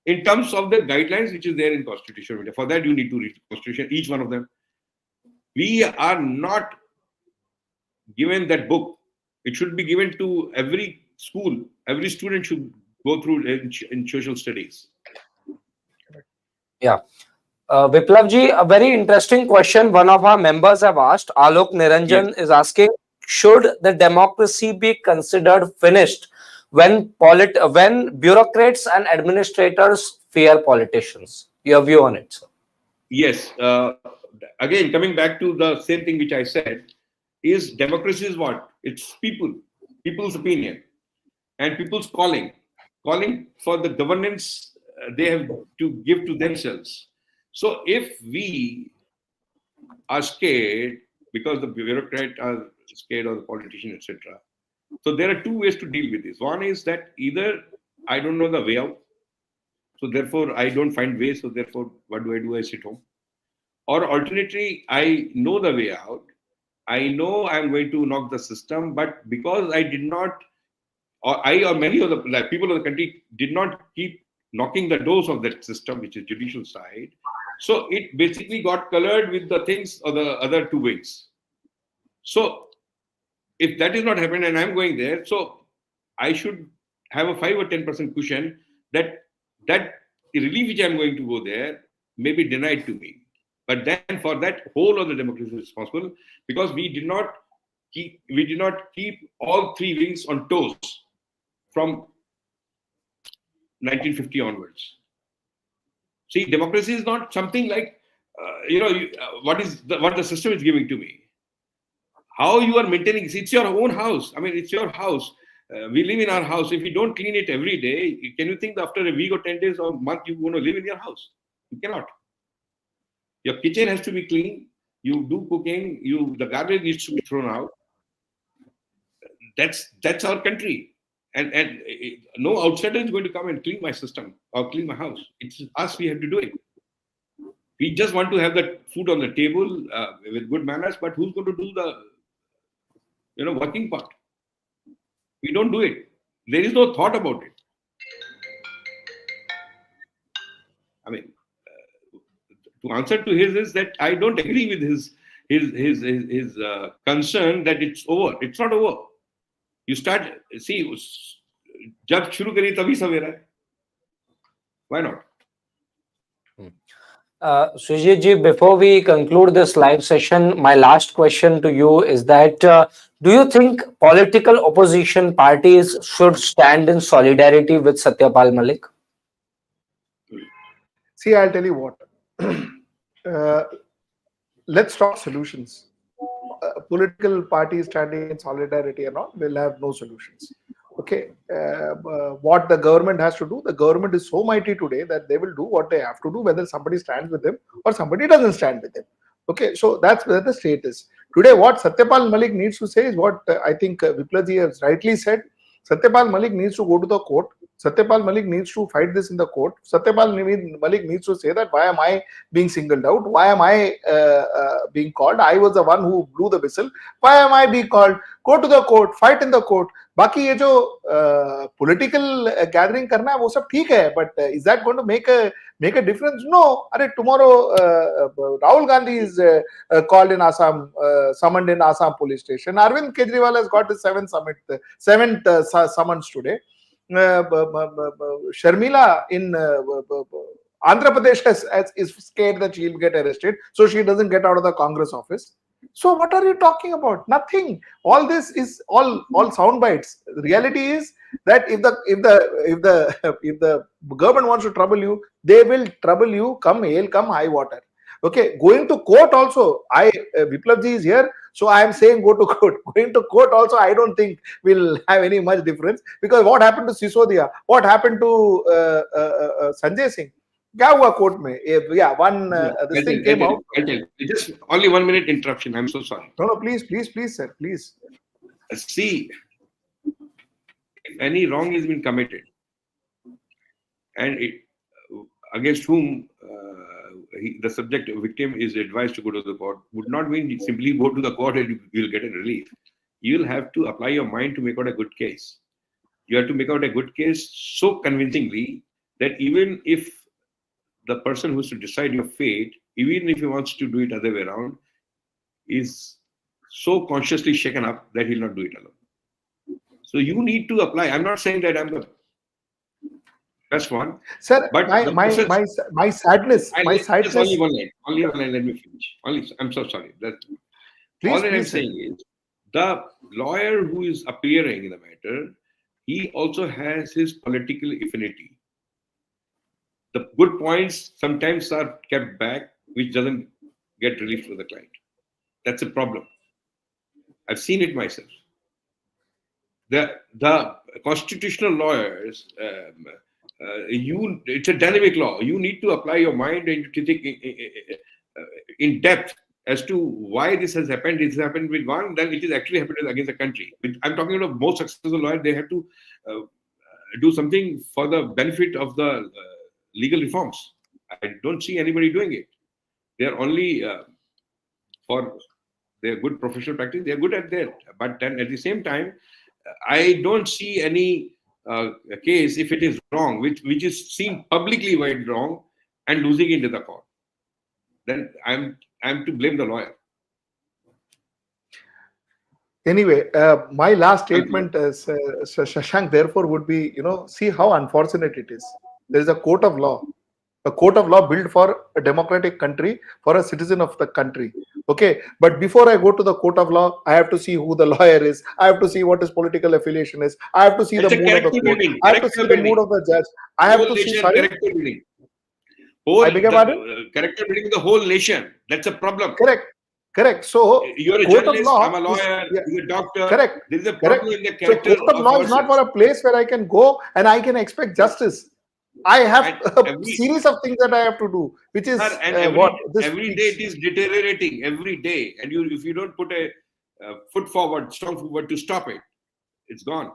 In terms of the guidelines which is there in Constitution. For that, you need to read the Constitution, each one of them. We are not given that book. It should be given to every school. Every student should go through in social studies. Yeah. Viplavji, a very interesting question one of our members have asked. Alok Niranjan is asking, should the democracy be considered finished when bureaucrats and administrators fear politicians? Your view on it, sir? Yes. Again, coming back to the same thing which I said, is democracy is what? It's people's opinion, and people's calling for the governance they have to give to themselves. So if we are scared because the bureaucrats are scared of the politician, etc., so there are two ways to deal with this. One is that either I don't know the way out, so therefore I don't find ways, so therefore what do? I sit home. Or alternately, I know the way out. I know I'm going to knock the system, but because I did not, or I or many of the people of the country did not keep knocking the doors of that system, which is judicial side, so it basically got colored with the things of the other two wings. So if that is not happening and I'm going there, so I should have a 5 or 10% cushion that relief which I'm going to go there may be denied to me. But then for that, whole of the democracy is responsible because we did not keep all three wings on toes from 1950 onwards. See, democracy is not something like what the system is giving to me. How you are maintaining it's your own house. I mean, it's your house. We live in our house. If you don't clean it every day, can you think that after a week or 10 days or a month you're going to live in your house? You cannot. Your kitchen has to be clean. You do cooking. The garbage needs to be thrown out. That's our country. And no outsider is going to come and clean my system or clean my house. It's us. We have to do it. We just want to have that food on the table with good manners. But who's going to do the working part? We don't do it. There is no thought about it. I mean, to answer to his is that I don't agree with his concern that it's over. It's not over. You start, see, jab shuru kari tabhi savera hai. Why not? Sujit ji, before we conclude this live session, my last question to you is that do you think political opposition parties should stand in solidarity with Satyapal Malik? See, I'll tell you what. uh, let's talk solutions. Political parties standing in solidarity and all will have no solutions. Okay, what the government has to do, the government is so mighty today that they will do what they have to do, whether somebody stands with them or somebody doesn't stand with them. Okay, so that's where the state is. Today, what Satyapal Malik needs to say is what I think Viplaji has rightly said. Satyapal Malik needs to go to the court. Satyapal Malik needs to fight this in the court. Satyapal Malik needs to say that why am I being singled out? Why am I being called? I was the one who blew the whistle. Why am I being called? Go to the court, fight in the court. बाकी ये जो political gathering करना है वो सब ठीक है, but is that going to make a difference? No. अरे tomorrow Rahul Gandhi is called in Assam, summoned in Assam police station. Arvind Kejriwal has got his seventh summons today. Sharmila in Andhra Pradesh is scared that she'll get arrested, so she doesn't get out of the Congress office. So what are you talking about? Nothing. All this is all sound bites. The reality is that if the government wants to trouble you, they will trouble you come hail, come high water. Okay, going to court also. Viplabji is here, so I am saying go to court. Going to court also, I don't think will have any much difference, because what happened to Sisodia? What happened to Sanjay Singh? क्या हुआ court में? Yeah, this thing came out. Just only 1 minute interruption. I'm so sorry. No, please, sir, please. See, if any wrong has been committed, and against whom the subject victim is advised to go to the court, would not mean simply go to the court and you'll get a relief. You'll have to apply your mind to make out a good case. You have to make out a good case so convincingly that even if the person who's to decide your fate, even if he wants to do it other way around, is so consciously shaken up that he'll not do it alone. So you need to apply. I'm not saying that I'm the best one, sir. But my sadness. Only one line. Let me finish. I'm so sorry. All that I'm saying is the lawyer who is appearing in the matter, he also has his political affinity. The good points sometimes are kept back, which doesn't get relief for the client. That's a problem. I've seen it myself. The constitutional lawyers, it's a dynamic law. You need to apply your mind and to think in depth as to why this has happened. It's happened with one, then it is actually happened against the country. I'm talking about most successful lawyers. They have to do something for the benefit of the legal reforms. I don't see anybody doing it. They are only for their good professional practice. They are good at that. But then at the same time, I don't see any case, if it is wrong, which is seen publicly why it's wrong and losing into the court. Then I'm to blame the lawyer. Anyway, my last statement as Shashank therefore would be, see how unfortunate it is. There is a court of law built for a democratic country, for a citizen of the country. Okay, but before I go to the court of law, I have to see who the lawyer is. I have to see what his political affiliation is. I have to see the mood of the court. I have to see the mood of the judge. I have to see. Character building. Character building the whole nation. That's a problem. Correct. So you're a journalist, I'm a lawyer, you're a doctor. Correct. There is a problem in the character. So court of law is not for a place where I can go and I can expect justice. I have a series of things that I have to do, which is every day it is deteriorating every day, and if you don't put a strong foot forward to stop it, it's gone.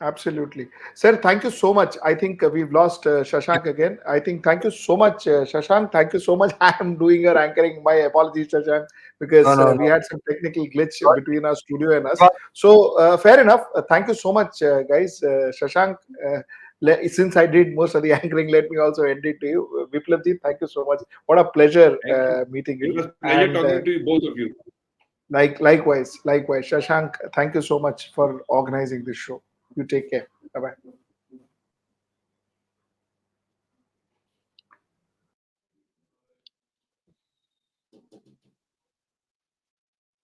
Absolutely, sir. Thank you so much. I think we've lost Shashank again. Thank you so much, Shashank. Thank you so much. I am doing your anchoring. My apologies, Shashank, because we had some technical glitch between our studio and us. So fair enough. Thank you so much, guys. Shashank. Since I did most of the anchoring, let me also end it to you. Viplabji, thank you so much. What a pleasure meeting you. It was a pleasure talking to you, both of you. Likewise. Shashank, thank you so much for organizing this show. You take care. Bye-bye.